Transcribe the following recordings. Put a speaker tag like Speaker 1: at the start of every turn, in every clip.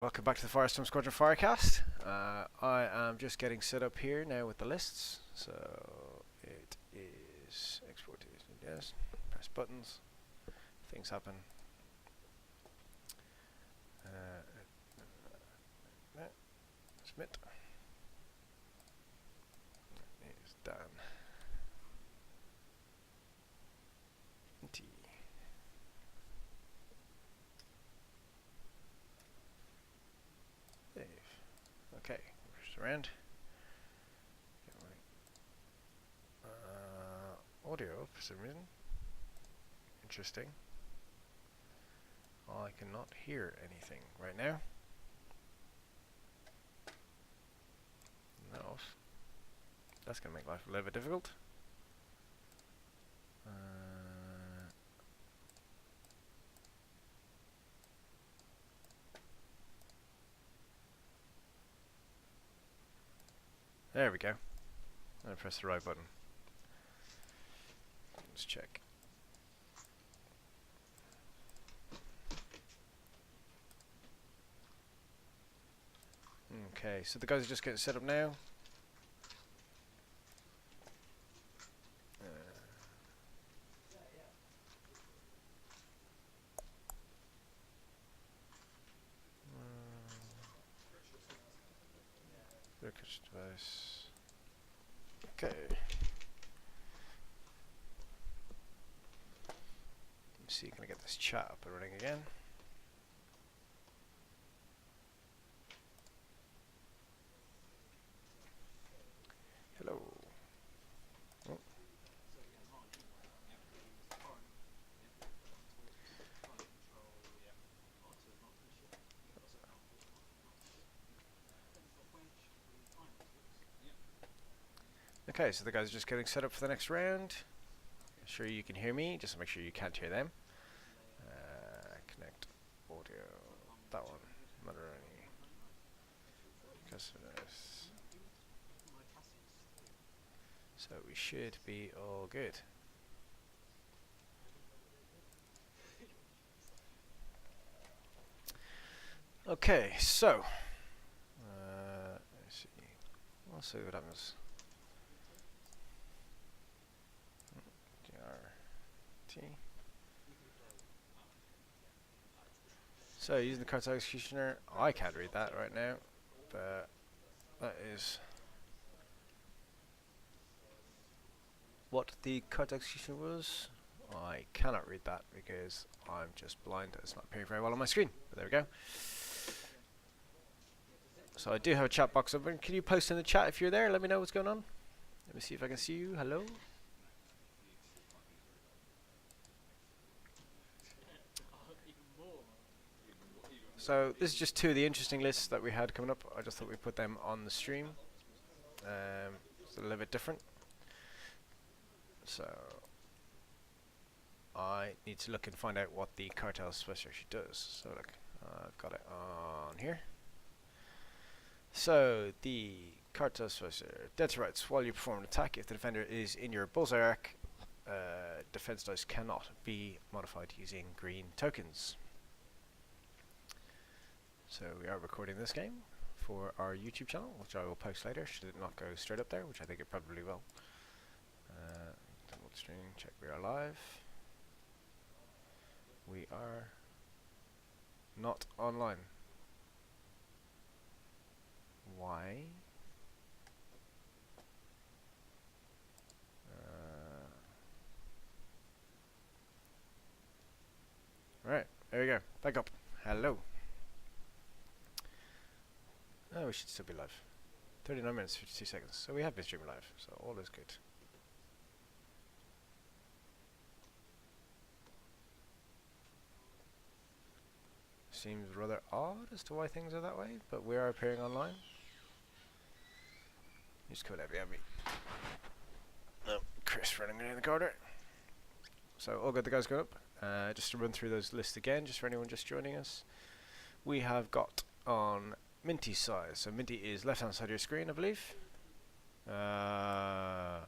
Speaker 1: Welcome back to the Firestorm Squadron Firecast. I am just getting set up here now with the lists. So it is export to yes, press buttons, things happen. Submit. It is done. T. Save. Okay, push around. Audio for some reason. Interesting. I cannot hear anything right now. No. That's going to make life a little bit difficult. There we go. I press the right button. Let's check. Okay, so the guys are just getting set up now. Circuit device. Okay. Let's see, can I get this chat up and running again? Hello. Oh. Okay, so the guys are just getting set up for the next round. Sure you can hear me, just make sure you can't hear them. Connect audio. That one. Madaroni. Customers. So we should be all good. Okay, so let's see. We'll see what happens. DRT. So using the cartel executioner, I can't read that right now, but that is what the cartel executioner was. I cannot read that because I'm just blind. It's not appearing very well on my screen. But there we go. So I do have a chat box open. Can you post in the chat if you're there? Let me know what's going on. Let me see if I can see you. Hello. So this is just two of the interesting lists that we had coming up. I just thought we'd put them on the stream. It's a little bit different. So I need to look and find out what the cartel special actually does. So look, I've got it on here. So the cartel special, dead to rights. While you perform an attack, if the defender is in your bullseye arc, defense dice cannot be modified using green tokens. So we are recording this game for our YouTube channel, which I will post later, should it not go straight up there, which I think it probably will. Double stream, check we are live. We are not online. Why? Alright, there we go. Back up. Hello. Oh, we should still be live. 39 minutes, 52 seconds. So we have been streaming live, so all is good. Seems rather odd as to why things are that way, but we are appearing online. Just come out behind me. Oh, Chris running in the corner. So all good, the guys go up. Just to run through those lists again, just for anyone just joining us. We have got on Minty's side. So Minty is left hand side of your screen, I believe. No,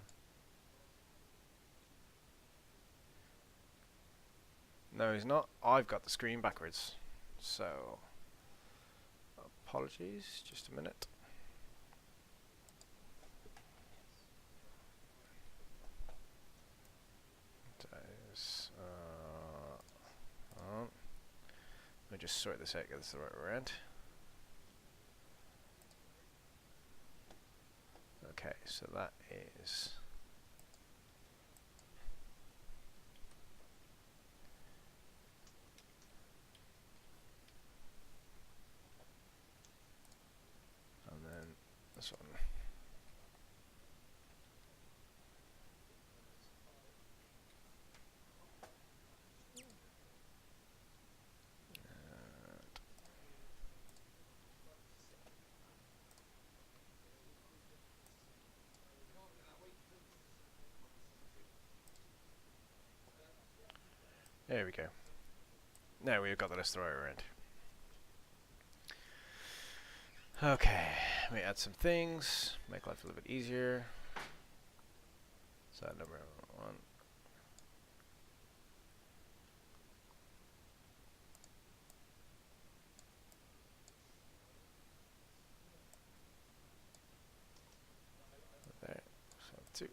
Speaker 1: he's not. I've got the screen backwards. So Apologies, just a minute. Let me just sort this out, get this the right way around. Okay, so that is... and then this one. There we go. Now we've got the list the right way around. Okay, let me add some things, make life a little bit easier. So number 1. There, so 2.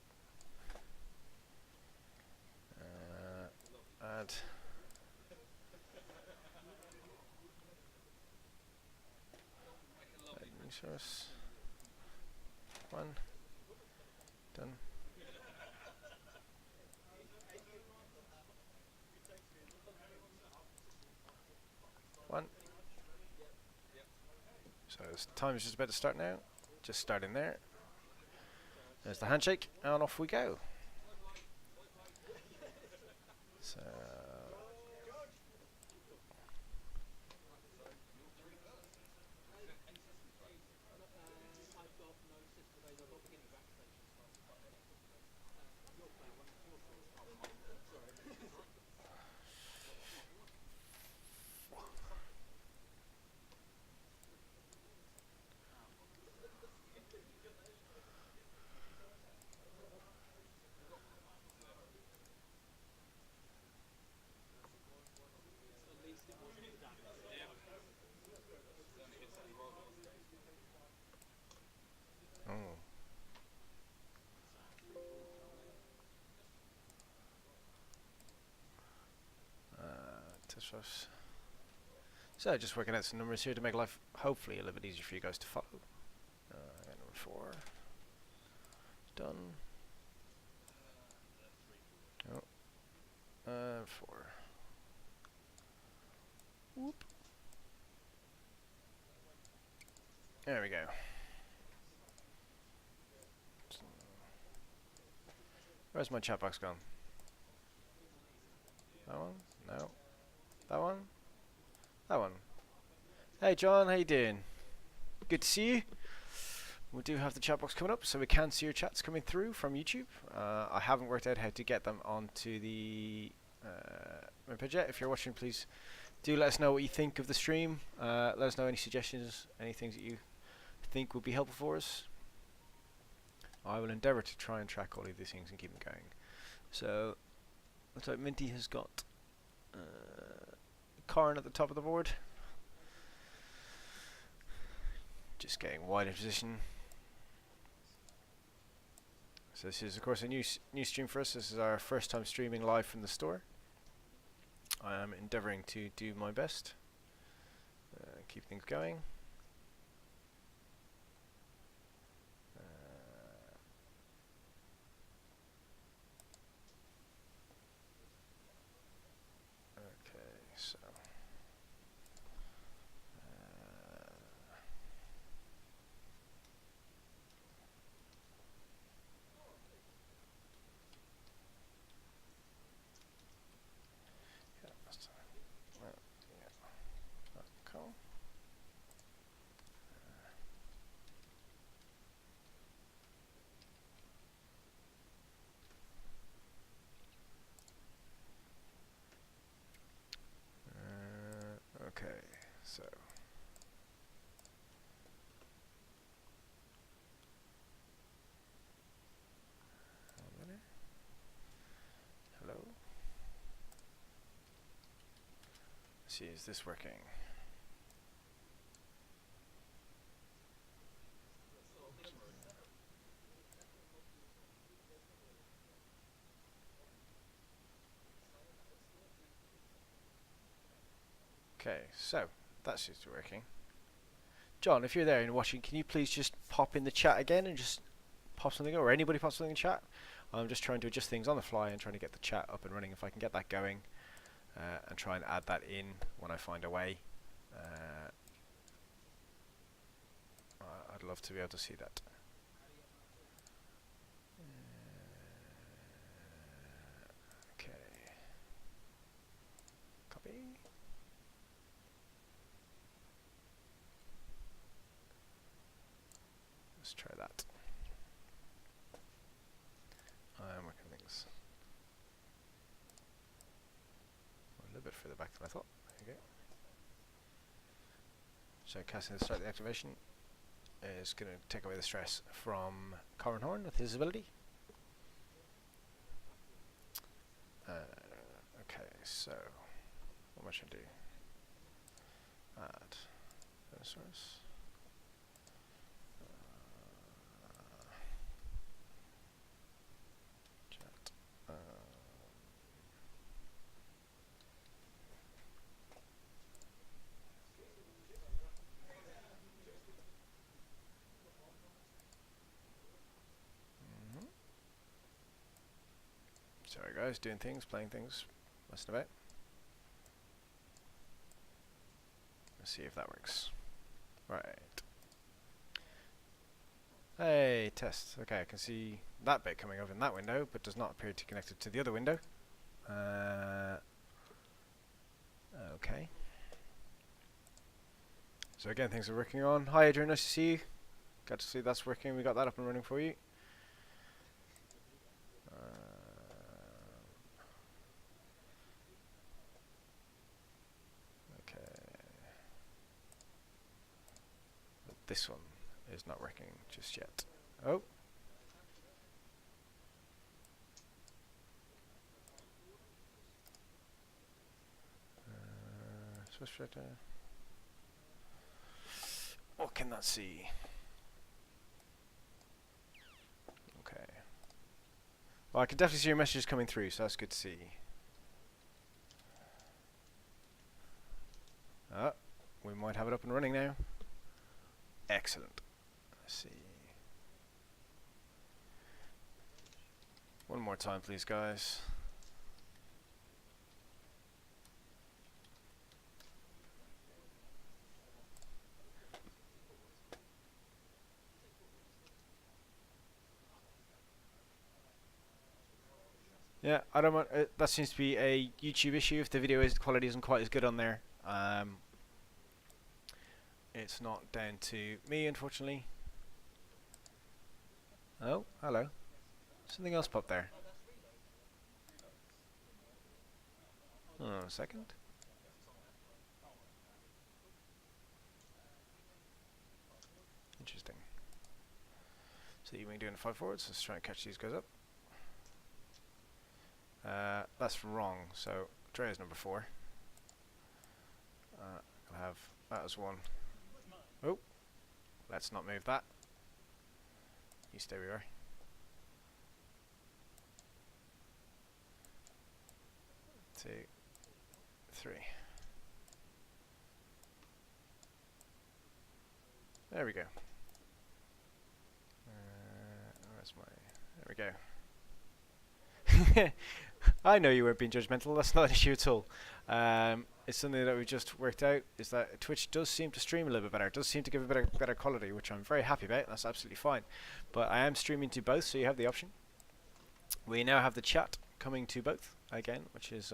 Speaker 1: Add. Resource. 1. Done. One. So time is just about to start now. Just starting there. There's the handshake, and off we go. So So just working out some numbers here to make life hopefully a little bit easier for you guys to follow. Number 4. Done. Oh. 4. Whoop. There we go. So where's my chat box gone? That one? No. That one? That one. Hey John, how you doing? Good to see you. We do have the chat box coming up, so we can see your chats coming through from YouTube. I haven't worked out how to get them onto the webpage yet. If you're watching, please do let us know what you think of the stream. Let us know any suggestions, any things that you think would be helpful for us. I will endeavour to try and track all of these things and keep them going. So, looks like Minty has got Karn at the top of the board. Just getting wide in position. So this is of course a new stream for us. This is our first time streaming live from the store. I am endeavouring to do my best. Keep things going. Okay, so hello. Let's see, is this working? Okay, so that seems to be working. John, if you're there and watching, can you please just pop in the chat again and just pop something, or anybody pop something in chat? I'm just trying to adjust things on the fly and trying to get the chat up and running. If I can get that going, and try and add that in when I find a way. I'd love to be able to see that. Okay. Copy. Let's try that. I'm working things a little bit further back than I thought. There you go. So casting to start the activation is going to take away the stress from Corran with his ability. Okay, so what am I trying to do? Add source. Chat. Sorry guys, doing things, playing things, messing about. Let's see if that works. Right. Hey, test. Okay, I can see that bit coming over in that window, but does not appear to connect it to the other window. Okay. So again, things are working on. Hi Adrian, nice to see you. Glad to see that's working. We got that up and running for you. Okay. But this one is not working just yet. Oh. What can that see? Okay. Well, I can definitely see your messages coming through, so that's good to see. We might have it up and running now. Excellent. Let's see. One more time, please, guys. Yeah, I don't want. That seems to be a YouTube issue. If the video quality isn't quite as good on there, it's not down to me, unfortunately. Oh, hello. Something else popped there. Oh, a second. Interesting. So you've been doing 5 forwards. Let's try and catch these guys up. That's wrong. So Dre is number 4. I'll have that as 1. Oh, let's not move that. You stay where you are. Two, 3. There we go. Where's my? There we go. I know you weren't being judgmental. That's not an issue at all. It's something that we just worked out. Is that Twitch does seem to stream a little bit better. It does seem to give a better quality, which I'm very happy about. That's absolutely fine. But I am streaming to both, so you have the option. We now have the chat coming to both again, which is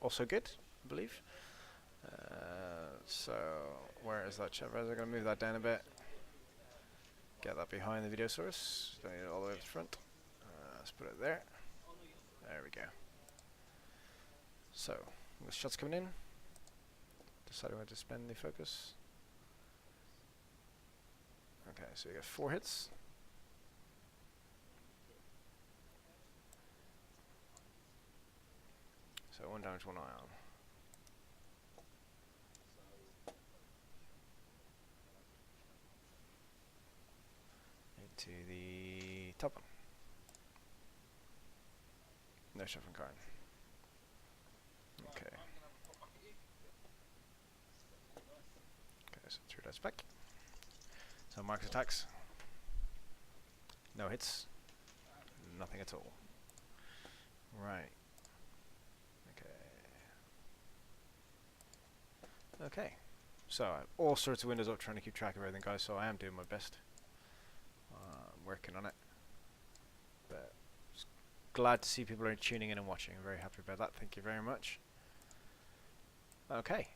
Speaker 1: also good, I believe. So where is that chat browser? I'm going to move that down a bit. Get that behind the video source. Don't need it all the way to the front. Let's put it there. There we go. So the shots coming in. Deciding where to spend the focus. Okay, so we got 4 hits. So 1 damage, 1 ion. Into the top one. No shot from Karn. Okay. back. So Marcus attacks. No hits. Nothing at all. Right. Okay. So I have all sorts of windows up trying to keep track of everything, guys, so I am doing my best. I'm working on it. But just glad to see people are tuning in and watching. I'm very happy about that. Thank you very much. Okay.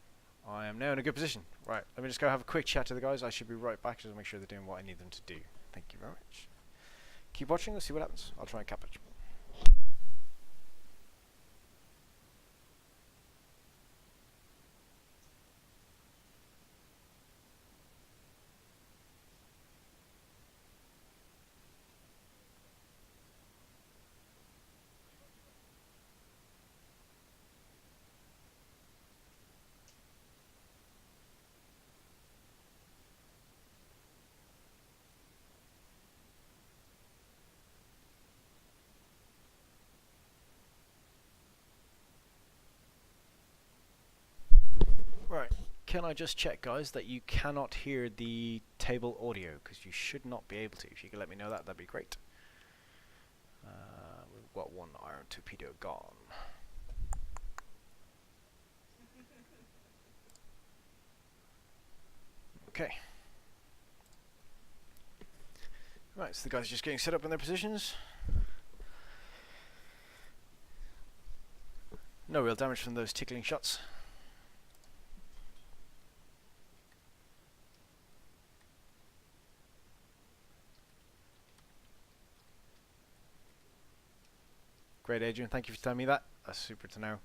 Speaker 1: I am now in a good position. Right, let me just go have a quick chat to the guys. I should be right back just to make sure they're doing what I need them to do. Thank you very much. Keep watching, let's see what happens. I'll try and cap it. Right, can I just check, guys, that you cannot hear the table audio, because you should not be able to. If you could let me know that, that'd be great. We've got one iron torpedo gone. Okay. Right, so the guys are just getting set up in their positions. No real damage from those tickling shots. Great, Adrian. Thank you for telling me that. That's super to know.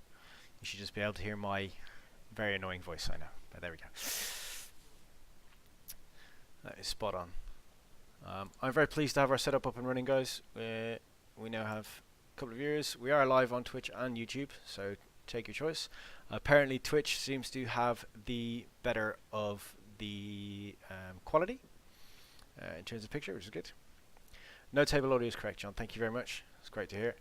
Speaker 1: You should just be able to hear my very annoying voice, I know. But there we go. That is spot on. I'm very pleased to have our setup up and running, guys. We now have a couple of viewers. We are live on Twitch and YouTube, so take your choice. Apparently Twitch seems to have the better of the quality in terms of picture, which is good. No table audio is correct, John. Thank you very much. It's great to hear.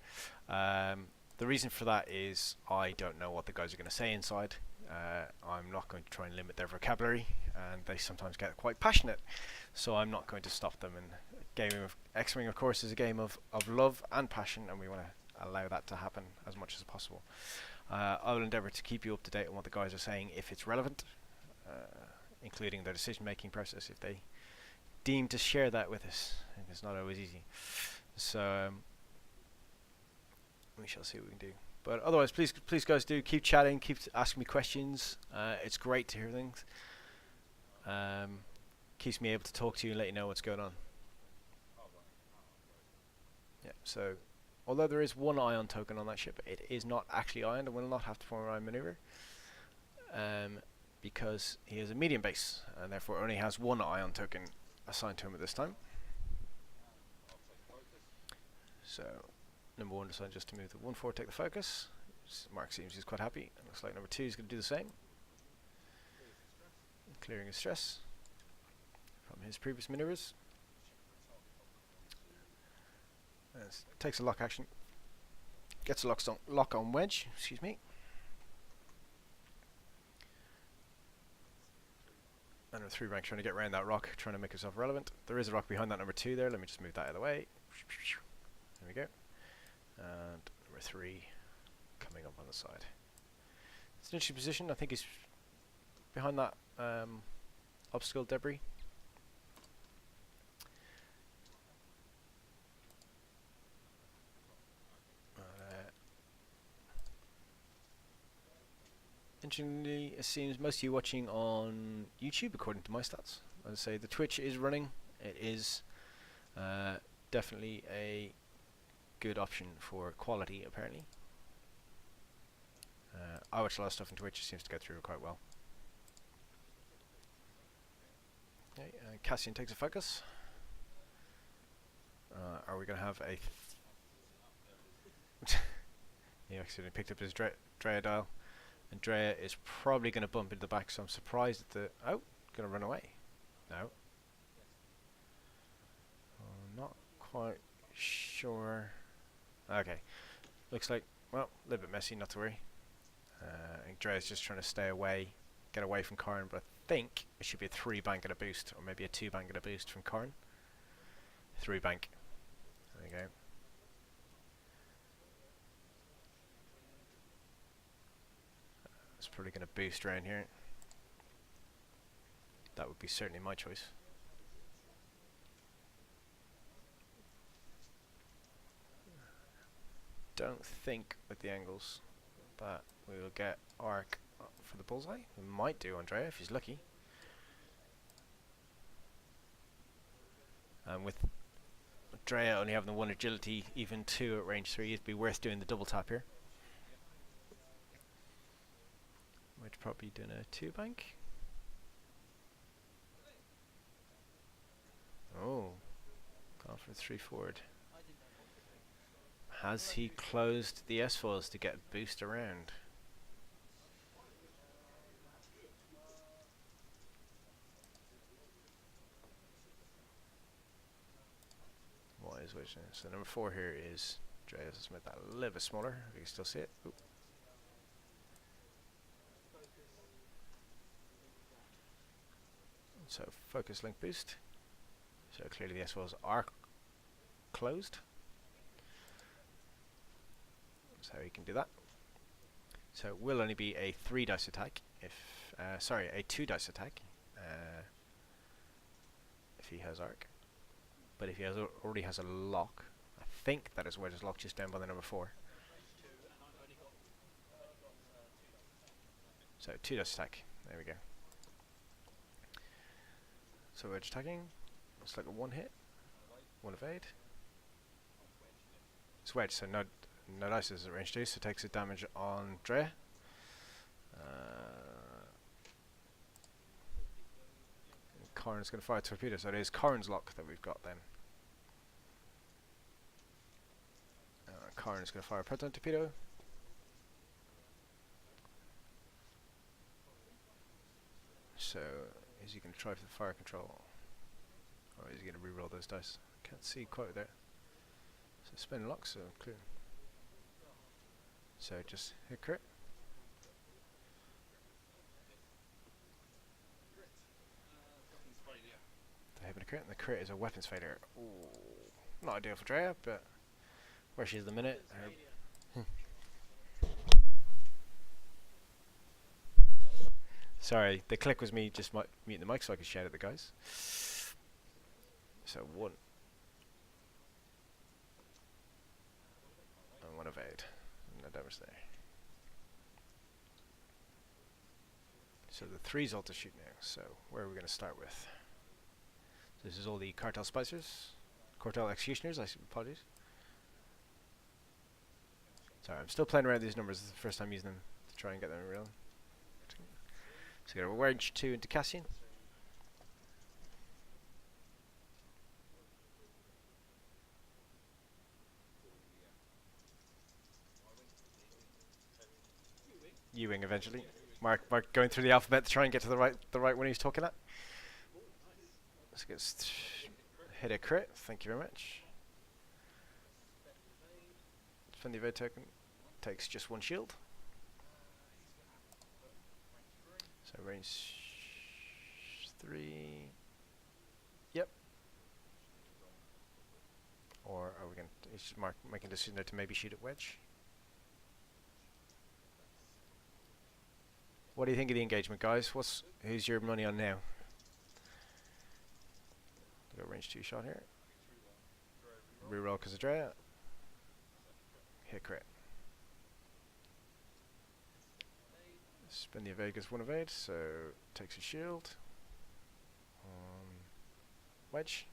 Speaker 1: The reason for that is I don't know what the guys are going to say inside. I'm not going to try and limit their vocabulary, and they sometimes get quite passionate, so I'm not going to stop them. And X-Wing, of course, is a game of love and passion, and we want to allow that to happen as much as possible. I will endeavour to keep you up to date on what the guys are saying if it's relevant, including their decision-making process if they deem to share that with us. And it's not always easy. So we shall see what we can do. But otherwise, please guys, do keep chatting, keep asking me questions. It's great to hear things. Keeps me able to talk to you and let you know what's going on. Yeah. So, although there is one ion token on that ship, it is not actually ioned and will not have to perform an ion maneuver. Because he is a medium base and therefore only has one ion token assigned to him at this time. So number one decided just to move the 1-4, take the focus. Mark seems he's quite happy. It looks like number two is going to do the same. Clearing his stress from his previous maneuvers. Takes a lock action. Gets a lock on wedge, excuse me. And number 3 rank trying to get around that rock, trying to make himself relevant. There is a rock behind that number 2 there. Let me just move that out of the way. There we go. And number 3 coming up on the side. It's an interesting position. I think he's behind that obstacle debris. Interestingly, it seems most of you watching on YouTube, according to my stats. As I say, the Twitch is running. It is definitely a good option for quality, apparently. I watch a lot of stuff on Twitch. It seems to go through quite well. Okay, Cassian takes a focus. Are we going to have a... He accidentally picked up his Drea dial. And Drea is probably going to bump into the back, so I'm surprised at the... Oh, going to run away. No. Not quite sure. Okay. Looks like, well, a little bit messy, not to worry. I think Drea's just trying to stay away, get away from Karin, but I think it should be a 3 bank and a boost, or maybe a 2 bank and a boost from Karn. 3 bank. There you go. It's probably going to boost around here. That would be certainly my choice. Don't think with the angles that we will get arc for the bullseye. We might do Andrea if he's lucky. And with Andrea only having the 1 agility, even 2 at range 3, it'd be worth doing the double tap here. Might probably do a 2 bank. Oh, gone for 3 forward. Has he closed the S-foils to get boost around? What is which? So number 4 here is Andreas. Let's make that a little bit smaller. If you can still see it. Oop. So focus link boost. So clearly the S-foils are closed. So you can do that. So it will only be a 3 dice attack if, sorry, a 2 dice attack if he has arc. But if he has already has a lock, I think that is where his lock just down by the number 4. So 2 dice attack. There we go. So wedge attacking. It's like a 1 hit, 1 evade. It's wedge, so no dice is at range 2, so it takes a damage on Drea. Karn's going to fire a torpedo, so it is Karn's lock that we've got then. Karn's going to fire a proton torpedo. So, is he going to try for the fire control? Or is he going to reroll those dice? Can't see quite there. So spin lock, so clear. So just hit crit. The hit and a crit, and the crit is a weapons failure. Ooh, not ideal for Drea, but where she is at the minute. Sorry, the click was me just muting the mic so I could shout at the guys. So 1. And 1 evade. No damage there. So the 3's all to shoot now. So where are we going to start with? So this is all the Cartel Spicers. Cartel Executioners, I apologize. Sorry, I'm still playing around with these numbers. This is the first time using them to try and get them real. So we got a wedge 2 into Cassian. U-wing eventually. Mark going through the alphabet to try and get to the right one he's talking at. Let's get hit a crit. Thank you very much. Defend the evade token. Takes just 1 shield. So range 3. Yep. Or are we going to? Is Mark making a decision there to maybe shoot at wedge? What do you think of the engagement, guys? Who's your money on now? Got range 2 shot here. Reroll because of Drea. Hit crit. Spin the evade, gets 1 evade, so takes a shield. Wedge.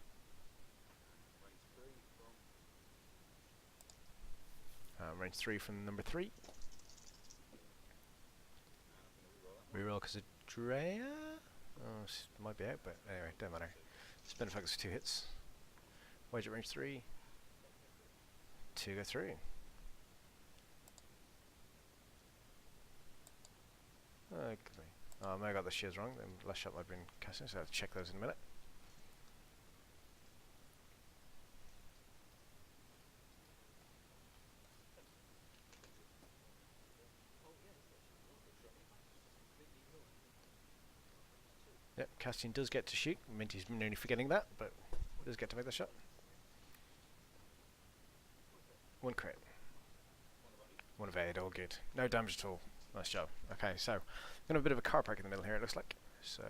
Speaker 1: Range 3 from number 3. Reroll because of Drea? Oh, might be out, but anyway, don't matter. Spin effect is 2 hits. Wedge at range 3. 2 go through. Okay. Oh, I may have got the shields wrong. The last shot might have been casting, so I'll have to check those in a minute. Castian does get to shoot. Minty's nearly forgetting that, but does get to make the shot. One crit. One evade, all good. No damage at all. Nice job. Okay, so I'm going to have a bit of a car park in the middle here, it looks like. So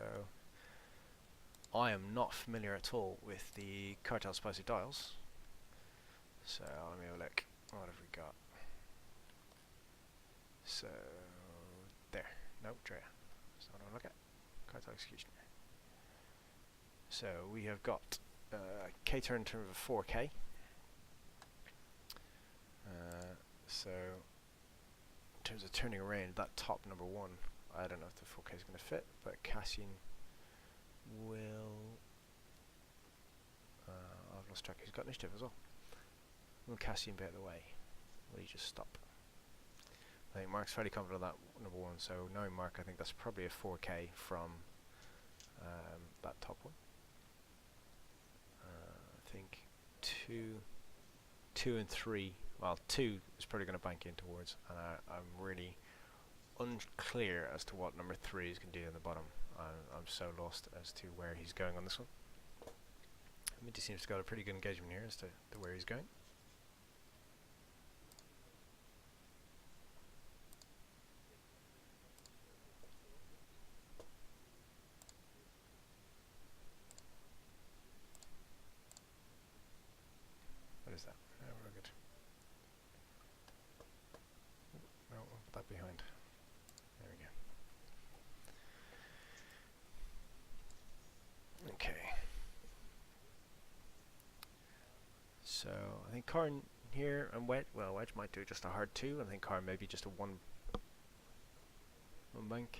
Speaker 1: I am not familiar at all with the Cartel Spicy Dials. So let me have a look. What have we got? So there. Nope, Drea. That's not what I look at. Cartel Executioner. So we have got K turn in terms of 4K. So in terms of turning around, that top number 1, I don't know if the 4K is going to fit, but Cassian will. I've lost track. He's got initiative as well. Will Cassian be out of the way? Will he just stop? I think Mark's fairly confident on that number 1. So knowing Mark, I think that's probably a 4K from that top one. I think 2 and 3. Well, 2 is probably going to bank in towards, and I'm really unclear as to what number 3 is going to do in the bottom. I'm so lost as to where he's going on this one. Minty seems to got a pretty good engagement here as to where he's going. What is that? Oh, we're good. No, we'll put that behind. There we go. Okay. So I think Karn here and Wedge. Well, Wedge might do just a hard 2. I think Karn maybe just a one bank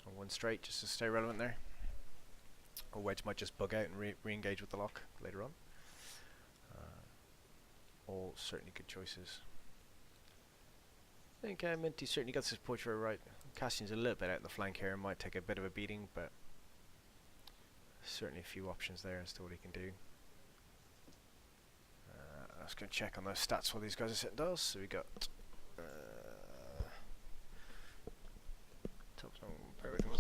Speaker 1: or 1 straight just to stay relevant there. Or Wedge might just bug out and re-engage with the lock later on. All certainly good choices. I think Minty certainly got his portrait right. Cassian's a little bit out in the flank here and might take a bit of a beating, but certainly a few options there as to what he can do. I was going to check on those stats while these guys are sitting dials. So we got bear with me.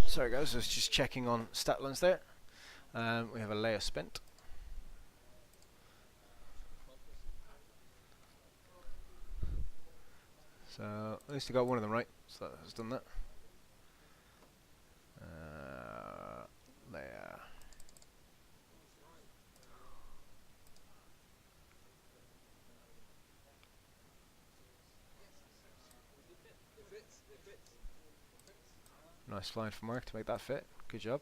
Speaker 1: Sorry guys, I was just checking on stat lines there. We have a Leia spent. So at least I got one of them right, so that has done that. Leia. Nice flying from Mark to make that fit. Good job.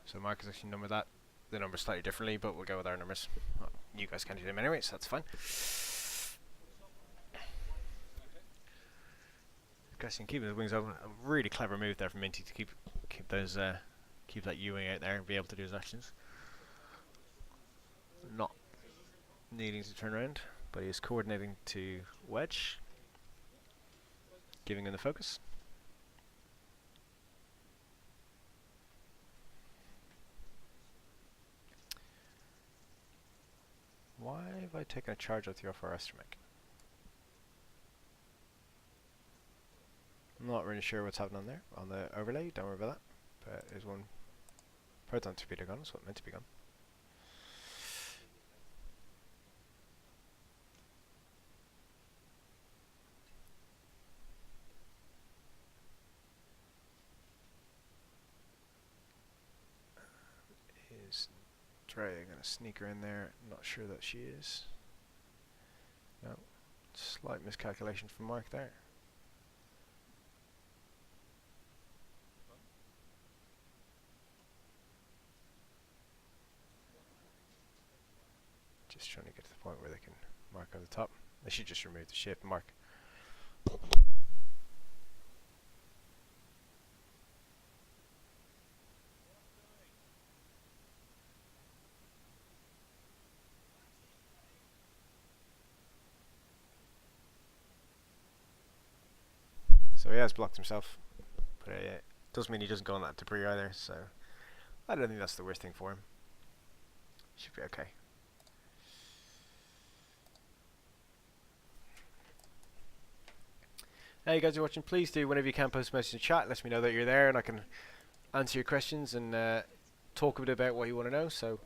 Speaker 1: So Mark has actually numbered the numbers slightly differently, but we'll go with our numbers. Well, you guys can't do them anyway, so that's fine. Guessing keeping the wings open, a really clever move there from Minty to keep those keep that U-wing out there and be able to do his actions. Not needing to turn around, but he is coordinating to Wedge, giving him the focus. Why have I taken a charge out the offer astromech? I'm not really sure what's happening there on the overlay, don't worry about that. But there's one proton torpedo gun, that's what meant to be gone. Is Drea going to sneak her in there? Not sure that she is. No. Slight miscalculation from Mark there. Just trying to get to the point where they can mark over the top. They should just remove the ship and mark. So he has blocked himself, but it doesn't mean he doesn't go on that debris either, so I don't think that's the worst thing for him. Should be okay. Hey, you guys are watching, please do, whenever you can, post a message in chat, let me know that you're there and I can answer your questions and talk a bit about what you want to know. So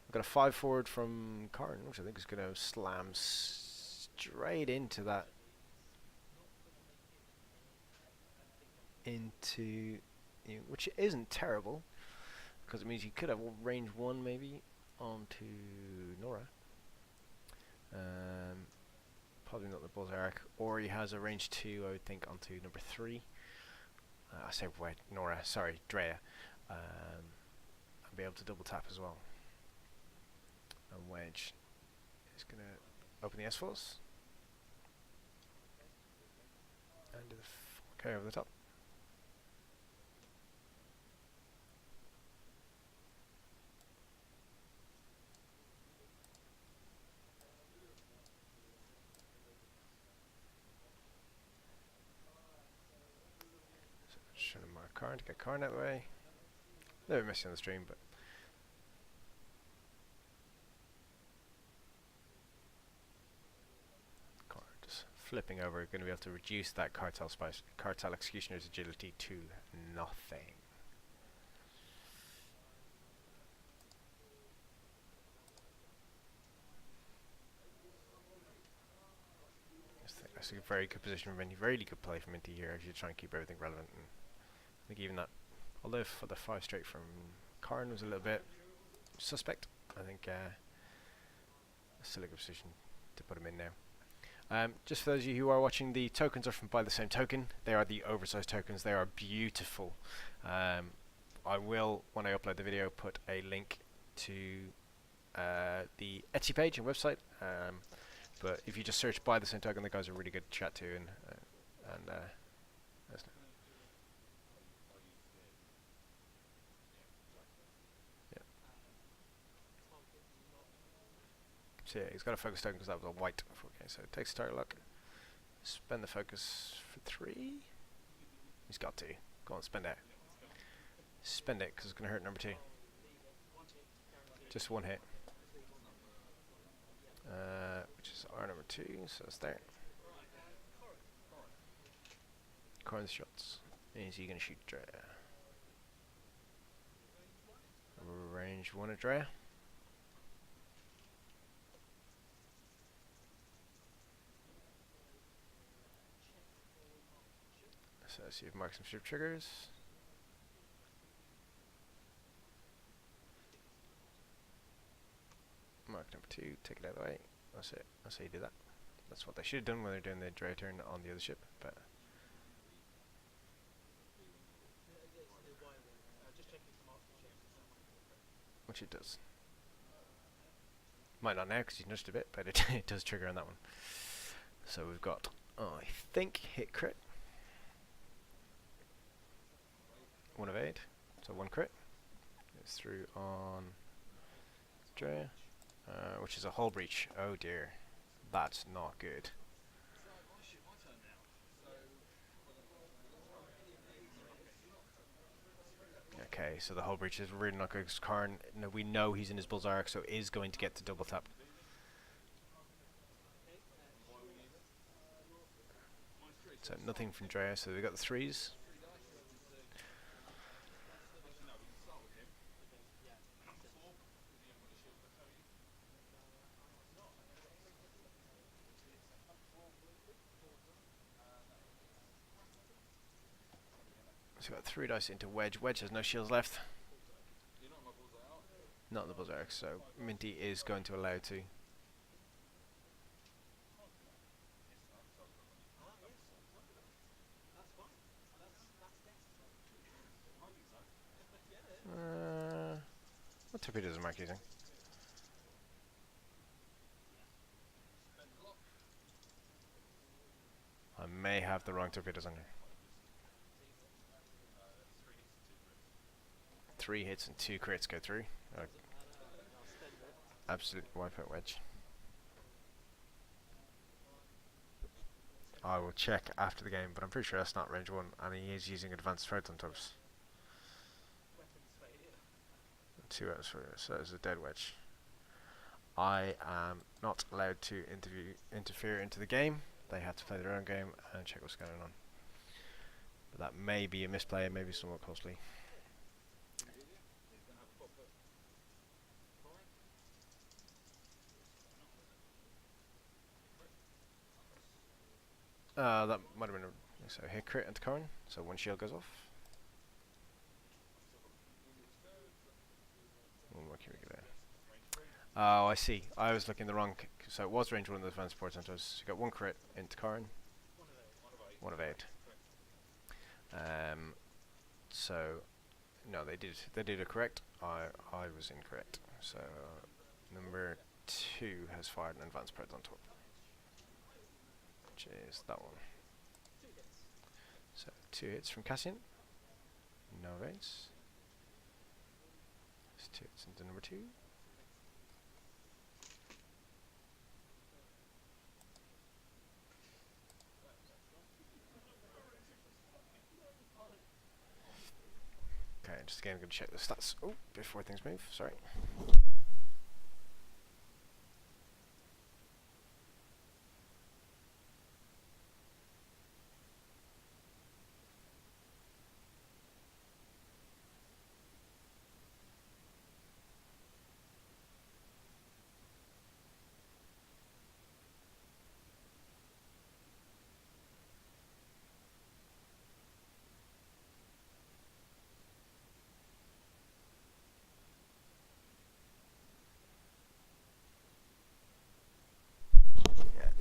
Speaker 1: I've got a 5 forward from Karn, which I think is going to slam straight into that. Which isn't terrible, because it means you could have range 1 maybe onto Nora. Probably not the Bull's Arc, or he has a range 2, I would think, onto number 3. I say Nora, sorry, Drea. I'll be able to double tap as well. And Wedge is going to open the S-Force. And do the 4K over the top. Should have marked Karn to get Karn out of the way. A little bit messy on the stream, but Karn just flipping over, going to be able to reduce that Cartel Executioner's agility to nothing. That's a very good position from Minty, very good play from Minty here, actually trying to keep everything relevant. And I think even that, although for the 5 straight from Karn was a little bit suspect, I think still a good position to put him in now. Just for those of you who are watching, the tokens are from Buy the Same Token. They are the oversized tokens. They are beautiful. I will, when I upload the video, put a link to the Etsy page and website. But if you just search Buy the Same Token, the guys are really good to chat to, and yeah. So yeah, he's got a focus token because that was a white. Okay, so it takes a target lock. Spend the focus for 3. He's got to. Go on, spend it. Spend it because it's going to hurt number 2. Just 1 hit. Which is R number 2, so it's there. Karn's shots. Is he going to shoot Drea? Range 1 at Drea. So let's see if Mark some strip triggers. Mark number 2, take it out of the way. That's it. That's how you do that. That's what they should have done when they're doing the Drea turn on the other ship, but which it does. Might not now because he's nudged a bit, but it does trigger on that one. So we've got, I think, hit crit. 1 evade, so 1 crit. It's through on Drea. Which is a hull breach. Oh dear, that's not good. Okay, so the hull breach is really not good because Karn, no, we know he's in his Bull's Arc, so is going to get to double tap. So nothing from Drea, so we got the 3s. So we got 3 dice into Wedge. Wedge has no shields left. Not the Berserk, so Minty is going to allow to. What torpedoes is Mark using? I may have the wrong torpedoes on here. 3 hits and 2 crits go through. Absolute wipeout wedge. I will check after the game, but I'm pretty sure that's not range 1, and he is using advanced photon tubes. 2 atmosphere, so that is a dead wedge. I am not allowed to interfere into the game. They have to play their own game and check what's going on. But that may be a misplay and maybe somewhat costly. That might have been a so hit crit into Corin, so 1 shield goes off. 1 more Curie there. Oh, I see. I was looking the wrong. So it was range 1 of the advanced support centers. So you got 1 crit into Corin. 1 of 8. So no, they did it correct. I was incorrect. So number 2 has fired an advanced spread on top, which is that one. So 2 hits from Cassian. No evades. There's 2 hits into number 2. Okay, just again, I'm going to check the stats before things move. Sorry.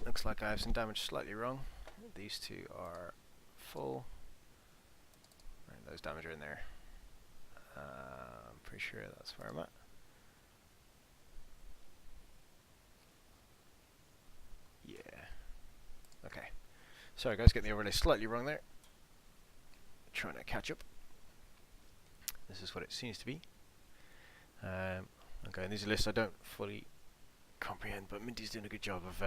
Speaker 1: Looks like I have some damage slightly wrong. These 2 are full. Right, those damage are in there. I'm pretty sure that's where I'm at. Yeah. Okay. Sorry guys, getting the overlay slightly wrong there. Trying to catch up. This is what it seems to be. Okay, and these are lists I don't fully comprehend, but Minty's doing a good job of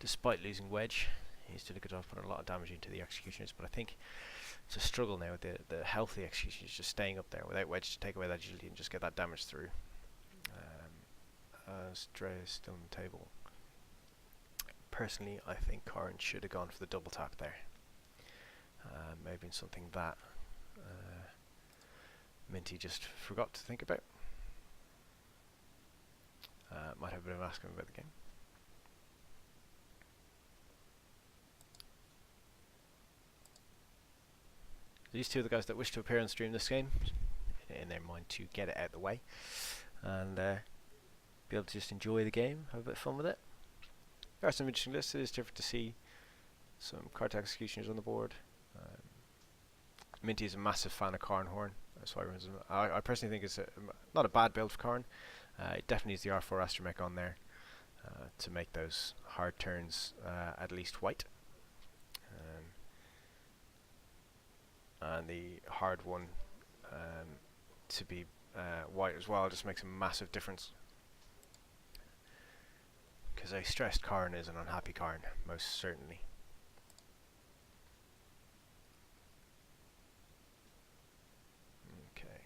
Speaker 1: despite losing wedge, he's doing a good job of putting a lot of damage into the executioners, but I think it's a struggle now with the healthy executioners just staying up there without wedge to take away that agility and just get that damage through. As Dre is still on the table. Personally, I think Corin should have gone for the double tap there. Maybe something that Minty just forgot to think about. Might have been asking about the game. These 2 are the guys that wish to appear on stream this game, in their mind to get it out of the way, and be able to just enjoy the game, have a bit of fun with it. There are some interesting lists. It is different to see some card executioners on the board. Minty is a massive fan of Karn Horn, that's why he runs them. I personally think it's not a bad build for Karn. It definitely needs the R4 Astromech on there to make those hard turns at least white. And the hard one to be white as well just makes a massive difference, because a stressed Karn is an unhappy Karn, most certainly. Okay,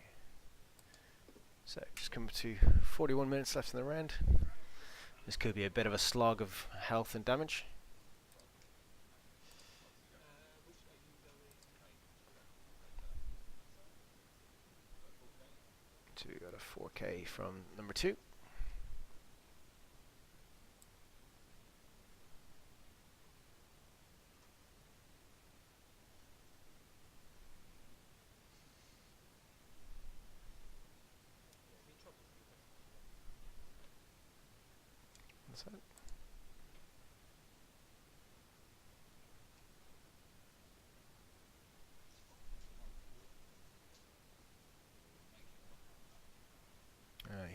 Speaker 1: so just come to 41 minutes left in the round. This could be a bit of a slog of health and damage. So we got a 4K from number 2. side.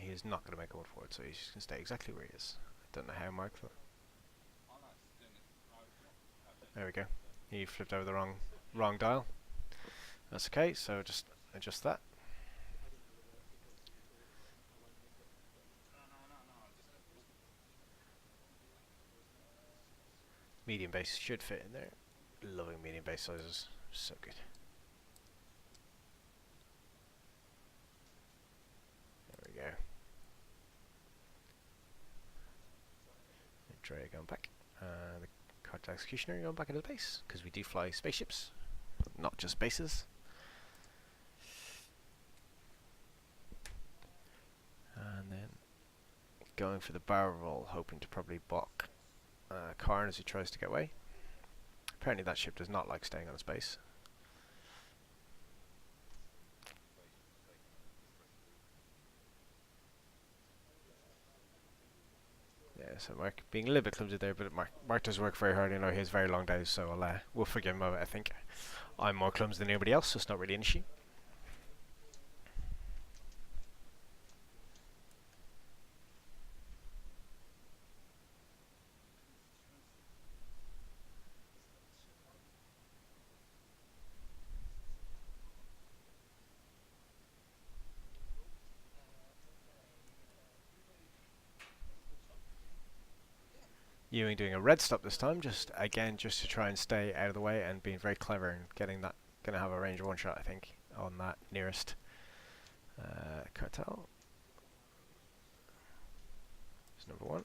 Speaker 1: He is not going to make a one forward, so he's just going to stay exactly where he is. I don't know how Mark thought. There we go. He flipped over the wrong dial. That's okay, so just adjust that. Medium base should fit in there. Loving medium base sizes. So good. There we go. Drea going back. The Cartel Executioner going back into the base, because we do fly spaceships, not just bases. And then going for the barrel roll, hoping to probably block Karn as he tries to get away. Apparently that ship does not like staying on its base. Yeah, so Mark being a little bit clumsy there, but Mark does work very hard. You know, he has very long days, so we'll forgive him. I think I'm more clumsy than anybody else, so it's not really an issue. Ewing doing a red stop this time, just to try and stay out of the way and being very clever and getting that. Gonna have a range one shot, I think, on that nearest Cartel. It's number one.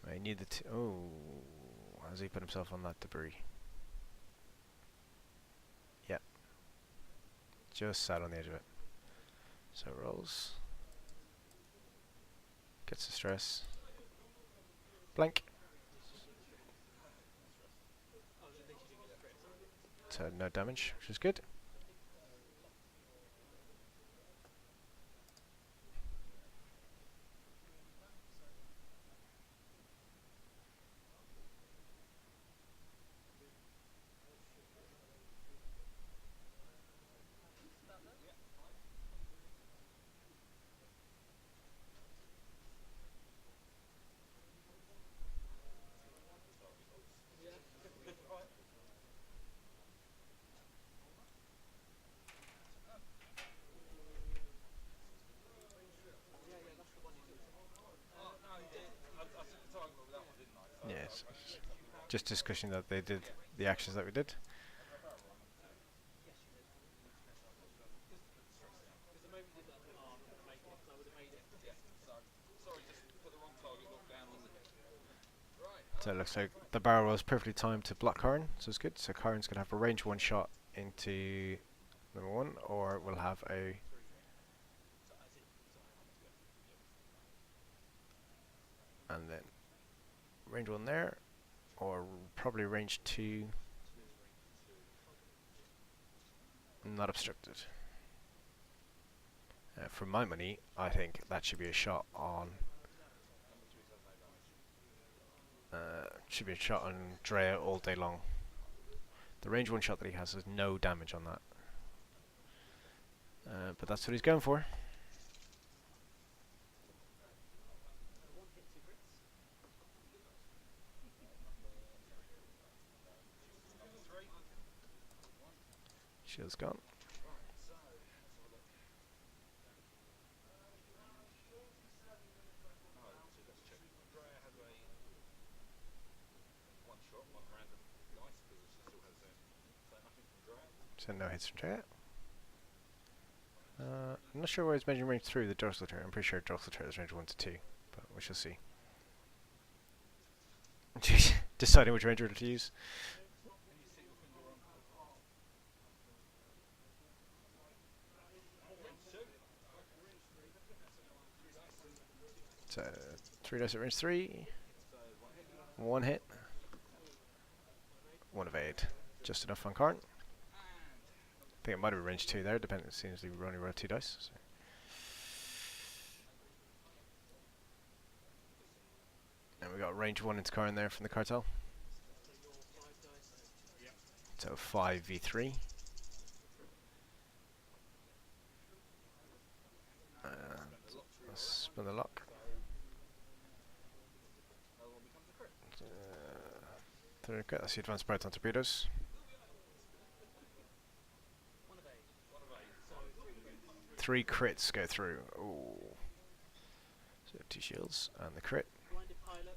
Speaker 1: I need the oh, has he put himself on that debris? Yep. Just sat on the edge of it. So rolls. Gets the stress. Blank. So no damage, which is good. Yes, just discussing that they did the actions that we did. So it looks like the barrel was perfectly timed to block Karn, so it's good. So Karn's going to have a range one shot into number one, or we'll have a... And then range one there, or probably range two, not obstructed. For my money, I think that should be a shot on... should be a shot on Drea all day long. The range one shot that he has no damage on that. But that's what he's going for. Shield's gone. So no hits from Drea. I'm not sure where he's measuring range through the dorsal turret. I'm pretty sure dorsal turret is range 1 to 2, but we shall see. Deciding which ranger to use. So 3 dice at range 3. 1 hit. 1 evade. Just enough on Karn. I think it might have been range 2 there, depending. It seems we only rolled 2 dice. So. And we got range 1 into car in there from the cartel. So 5v3. Let's spin the lock. That's the advanced Proton torpedoes. Three crits go through. Ooh. So 2 shields and the crit.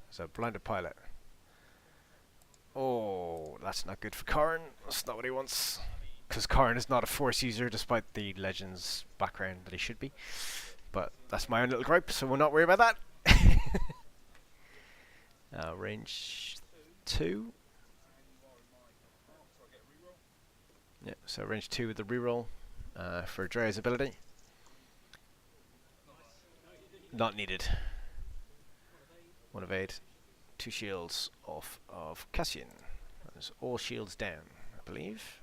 Speaker 1: So blinded pilot. Oh, that's not good for Karn. That's not what he wants. Because Karn is not a force user, despite the Legends background that he should be. But that's my own little gripe, so we'll not worry about that. Range 2. Yeah, so range 2 with the reroll for Drea's ability. Not needed. 1 evade. 2 shields off of Cassian. That's all shields down, I believe.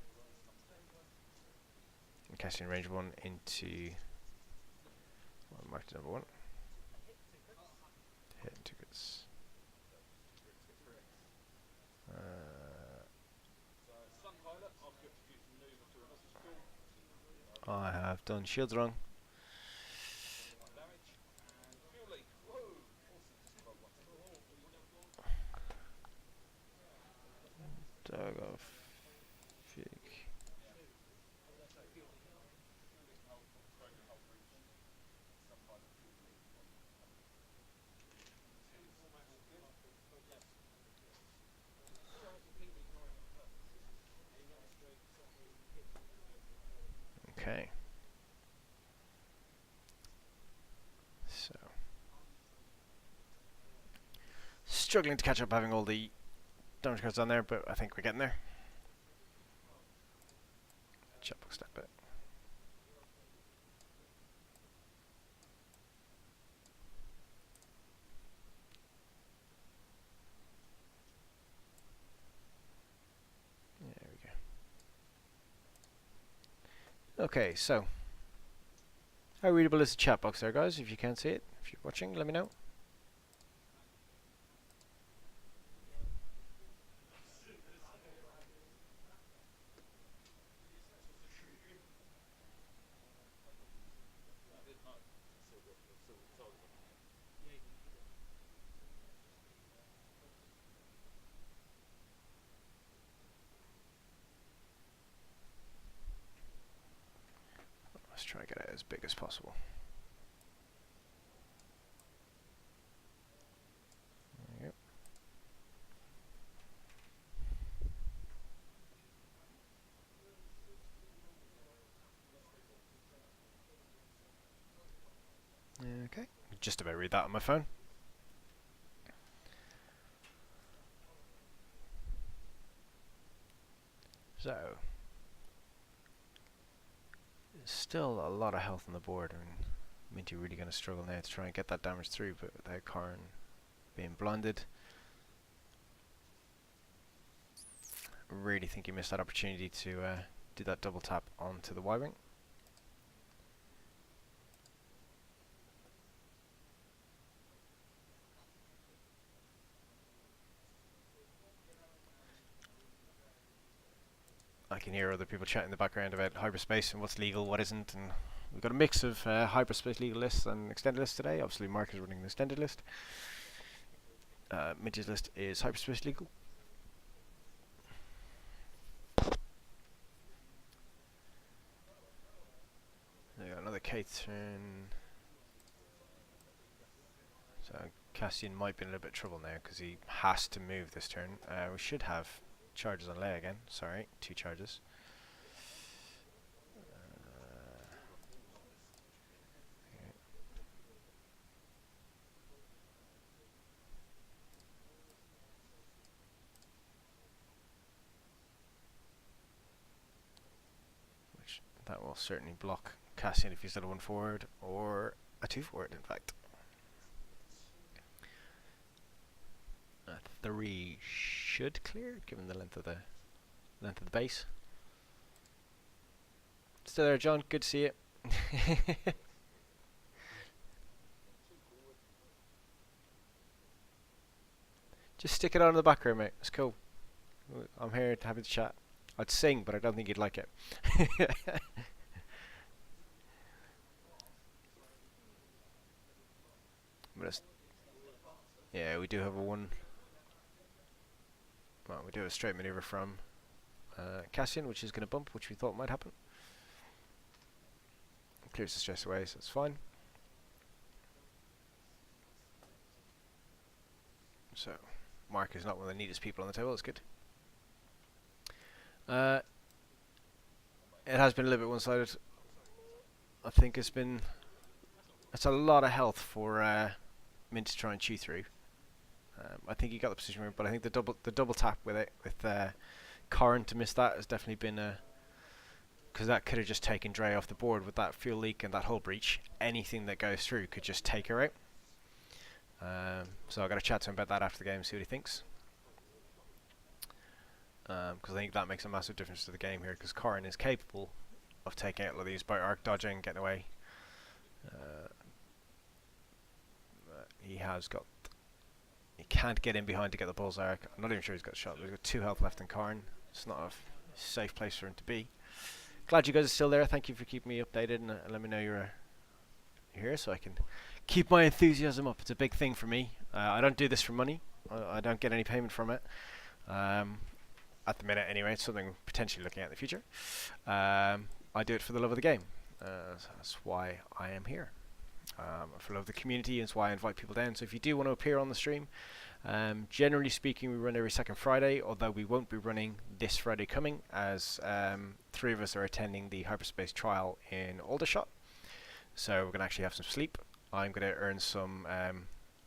Speaker 1: And Cassian range 1 into... Well, marked number 1. Hit 2 crits. I have done shields wrong. Dog off. Fig. Okay. So. Struggling to catch up having all the damage cards on there, but I think we're getting there. Chatbox step it. There we go. Okay, so how readable is the chat box there, guys? If you can't see it, if you're watching, let me know. Let's try and get it as big as possible. There you go. Okay, just about read that on my phone. So, there's still a lot of health on the board. I mean, Minty really going to struggle now to try and get that damage through, but without Karn being blinded. Really think he missed that opportunity to do that double tap onto the Y-Wing. I can hear other people chatting in the background about hyperspace and what's legal, what isn't, and we've got a mix of hyperspace legal lists and extended lists today. Obviously Mark is running the extended list. Midge's list is hyperspace legal. There we go, another K turn. So Cassian might be in a little bit of trouble now because he has to move this turn. We should have charges on Leia again. Sorry, 2 charges. Okay. Which that will certainly block Cassian if he's at a 1 forward or a 2 forward, in fact. 3 should clear, given the length of the base. Still there, John? Good to see you. Just stick it on in the background, mate. It's cool. I'm here to have a chat. I'd sing, but I don't think you'd like it. Yeah, we do have a one. Well, we do have a straight maneuver from Cassian, which is going to bump, which we thought might happen. Clears the stress away, so it's fine. So, Mark is not one of the neatest people on the table. It's good. It has been a little bit one-sided. I think it's a lot of health for Mint to try and chew through. I think he got the position right, but I think the double tap with Corrin to miss that has definitely been because that could have just taken Dre off the board with that fuel leak and that hull breach. Anything that goes through could just take her out. So I've got to chat to him about that after the game, see what he thinks. Because I think that makes a massive difference to the game here, because Corrin is capable of taking out all of these by arc dodging, getting away. He can't get in behind to get the bullseye arc. I'm not even sure he's got a shot. He's got 2 health left in Corrin. It's not a safe place for him to be. Glad you guys are still there. Thank you for keeping me updated and let me know you're here so I can keep my enthusiasm up. It's a big thing for me. I don't do this for money. I don't get any payment from it. At the minute anyway, it's something I'm potentially looking at in the future. I do it for the love of the game. That's why I am here. For love of the community, and it's why I invite people down. So if you do want to appear on the stream, generally speaking, we run every second Friday, although we won't be running this Friday coming, as 3 of us are attending the hyperspace trial in Aldershot. So we're going to actually have some sleep. I'm going to earn some,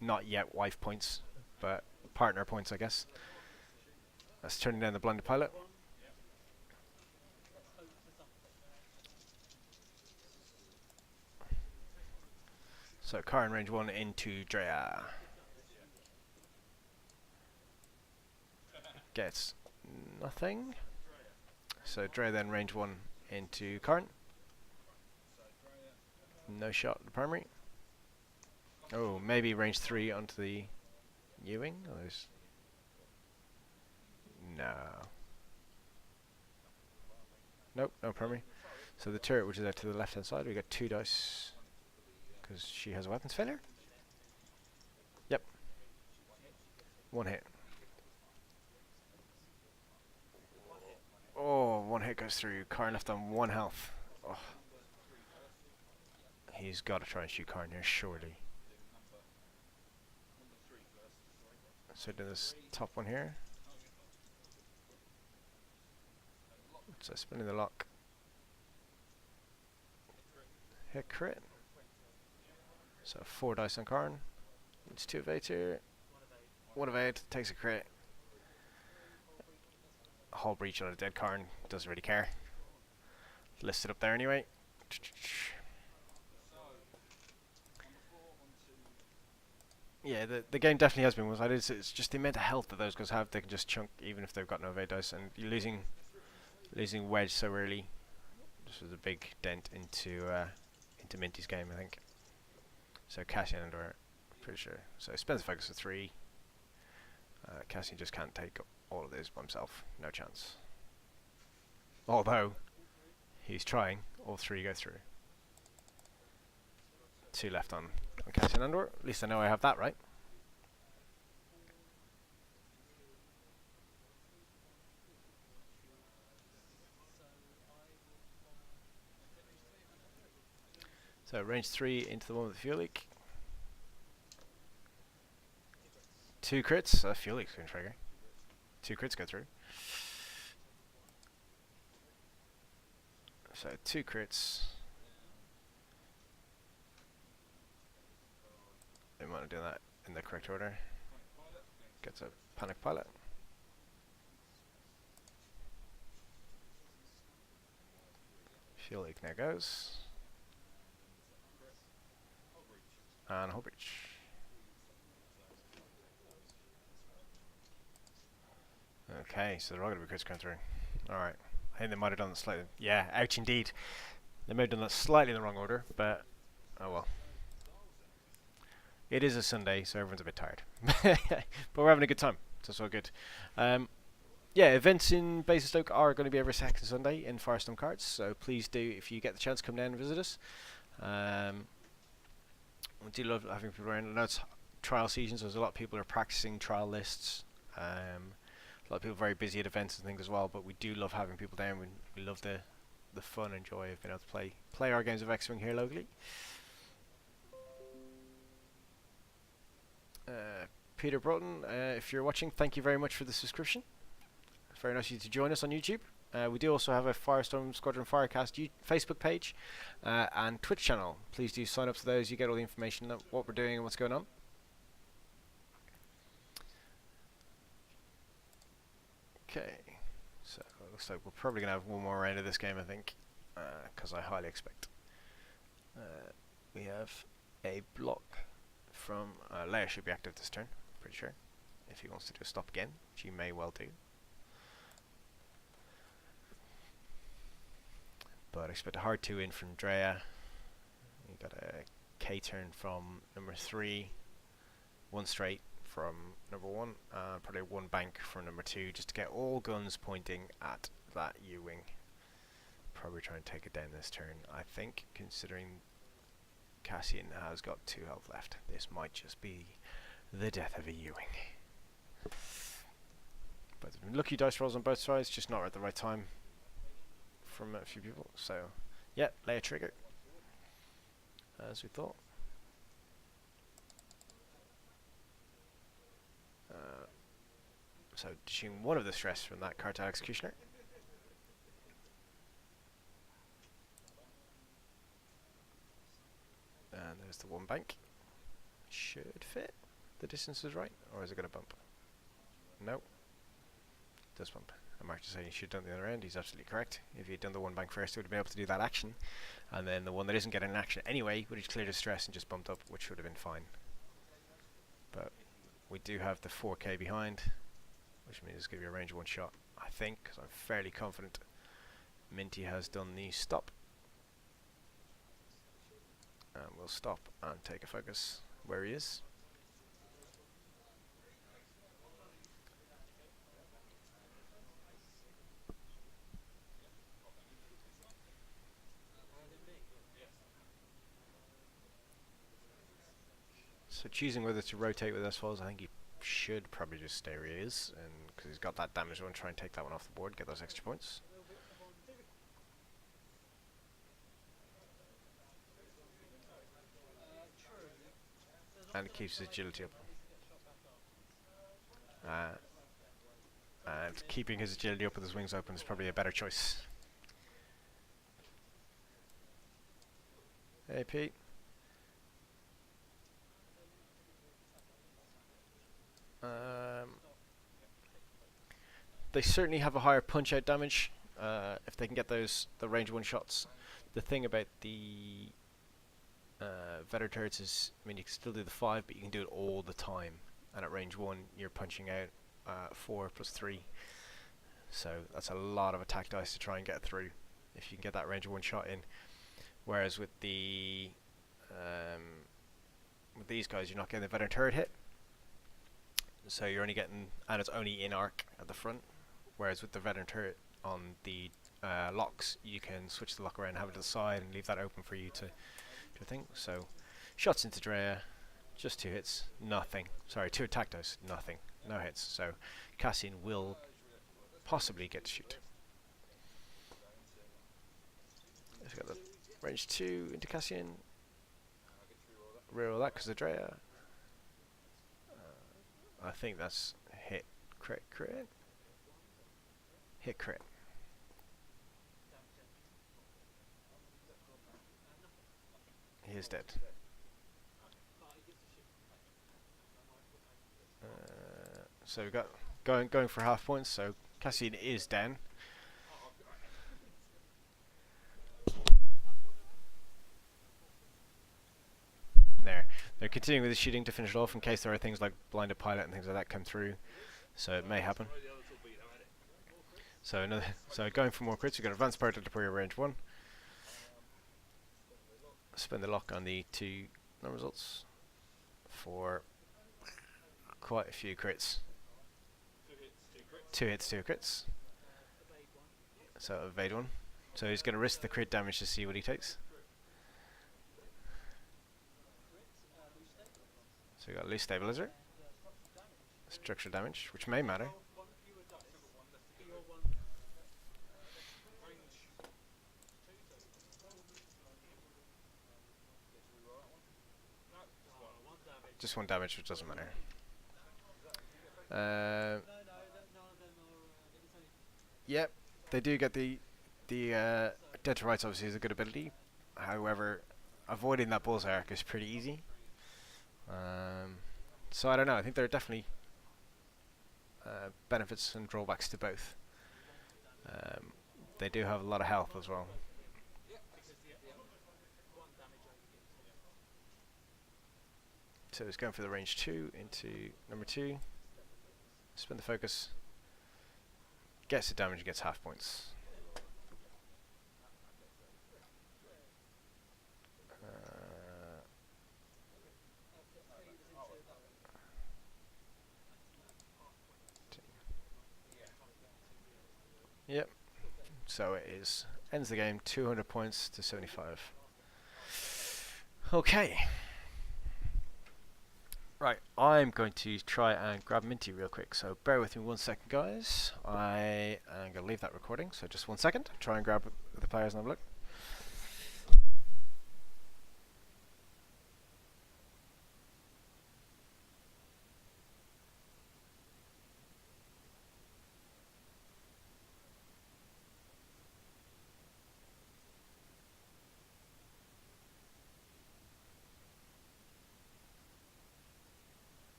Speaker 1: not yet wife points, but partner points, I guess. That's turning down the blinded pilot. So car in range 1 into Drea. Gets nothing. So Drea then range 1 into Karn. No shot at the primary. Oh, maybe range 3 onto the Ewing. Oh, no. Nope, no primary. So the turret, which is out to the left hand side, we got 2 dice. Because she has a weapons failure? Yep. 1 hit. Oh, 1 hit goes through. Karn left on 1 health. Oh. He's got to try and shoot Karn here, surely. So do this top one here. So spinning the lock. Hit crit. So 4 dice on Karn. It's 2 evade here. 1 evade, takes a crit. A whole breach on a dead Karn, doesn't really care. Listed up there anyway. Yeah, the game definitely has been one-sided. It's just the amount of health that those guys have. They can just chunk even if they've got no evade dice, and you're losing wedge so early. This was a big dent into Minty's game, I think. So Cassian Andor, pretty sure. So Spencer focus for 3. Cassian just can't take all of this by himself. No chance. Although he's trying, all 3 go through. 2 left on Cassian Andor. At least I know I have that right. So range 3 into the one with the fuel leak. 2 crits. Fuel leak's going to trigger. 2 crits go through. So 2 crits. They might do that in the correct order. Gets a panic pilot. Fuel leak now goes. And hull breach. Okay, so they're all going to be crits going through. Alright. I think they might have done that slightly. Yeah, ouch indeed. They may have done that slightly in the wrong order, but oh well. It is a Sunday, so everyone's a bit tired. But we're having a good time, so it's all good. Yeah, events in Basingstoke are going to be every second Sunday in Firestone Cards, so please do, if you get the chance, come down and visit us. We do love having people around. I know it's trial season, so there's a lot of people who are practicing trial lists. A lot of people are very busy at events and things as well, but we do love having people down. We love the fun and joy of being able to play our games of X-Wing here locally. Peter Broughton, if you're watching, thank you very much for the subscription. It's very nice of you to join us on YouTube. We do also have a Firestorm Squadron Firecast Facebook page and Twitch channel. Please do sign up to those. You get all the information on what we're doing and what's going on. Okay, so it looks like we're probably going to have one more round of this game, I think, because I highly expect. We have a block from Leia should be active this turn, pretty sure, if he wants to do a stop again, which he may well do. But I expect a hard 2 in from Drea. You got a K turn from number 3, 1 straight from number 1, probably 1 bank from number 2, just to get all guns pointing at that U-wing. Probably try and take it down this turn, I think, considering Cassian has got 2 health left. This might just be the death of a U-wing. But lucky dice rolls on both sides, just not at the right time from a few people. So, yeah, lay a trigger, as we thought. So, dishing 1 of the stress from that Cartel Executioner. And there's the 1 bank. Should fit. The distance is right, or is it going to bump? No. It does bump. And Mark is saying he should have done the other end. He's absolutely correct. If he had done the 1 bank first, he would have been able to do that action. And then the one that isn't getting an action anyway would have cleared his stress and just bumped up, which would have been fine. But we do have the 4K behind, which means it's going to be a range of 1 shot, I think, because I'm fairly confident Minty has done the stop. And we'll stop and take a focus where he is. So choosing whether to rotate with S-Falls, I think he should probably just stay where he is, and because he's got that damage one, try and take that one off the board, get those extra points. And it keeps his agility up. And keeping his agility up with his wings open is probably a better choice. Hey Pete. They certainly have a higher punch out damage if they can get the range 1 shots. The thing about the Veteran turrets is, I mean, you can still do the 5, but you can do it all the time. And at range 1, you're punching out 4 plus 3. So that's a lot of attack dice to try and get through if you can get that range of 1 shot in. Whereas with the with these guys, you're not getting the Veteran turret hit. So you're only getting, and it's only in arc at the front. Whereas with the Veteran turret on the locks, you can switch the lock around, have it to the side, and leave that open for you to thing. So shots into Drea, just 2 hits, nothing. Sorry, 2 attack dice, nothing, no hits. So Cassian will possibly get to shoot. Let's get the range 2 into Cassian. Reroll that because of Drea. I think that's hit, crit, crit. Hit, crit. He is dead. So we got going for half points. So Cassian is down. There. They're continuing with the shooting to finish it off in case there are things like blinded pilot and things like that come through. So it may happen. So going for more crits, we've got advanced power to deploy range 1. Spend the lock on the 2 non results. for quite a few crits. 2 hits, 2 crits. So evade 1. So he's going to risk the crit damage to see what he takes. So we got loose stabilizer, structural damage, which may matter. Just 1 damage, which doesn't matter. Yep, they do get the Dead to Rights. Obviously is a good ability. However, avoiding that bullseye arc is pretty easy. So I don't know. I think there are definitely benefits and drawbacks to both. They do have a lot of health as well. So it's going for the range 2 into number 2. Spend the focus. Gets the damage and gets half points. Yep. So it is. Ends the game 200 points to 75. Okay. Right, I'm going to try and grab Minty real quick, so bear with me 1 second, guys. I am going to leave that recording, so just 1 second. Try and grab the players and have a look.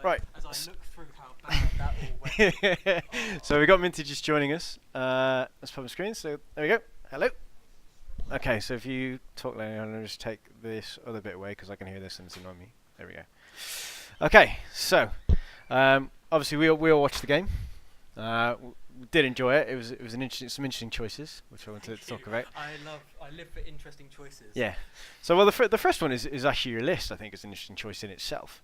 Speaker 1: Right.
Speaker 2: As I look through how bad that all went.
Speaker 1: So we got Minty just joining us. Let's pop the screen. So there we go. Hello. Okay, so if you talk later, I'm going to just take this other bit away because I can hear this and it's annoying me. There we go. Okay, so obviously we all watched the game. We did enjoy it. It was some interesting choices, which I wanted to talk about.
Speaker 2: I live for interesting choices.
Speaker 1: Yeah. So well, the first one is actually your list. I think it's an interesting choice in itself.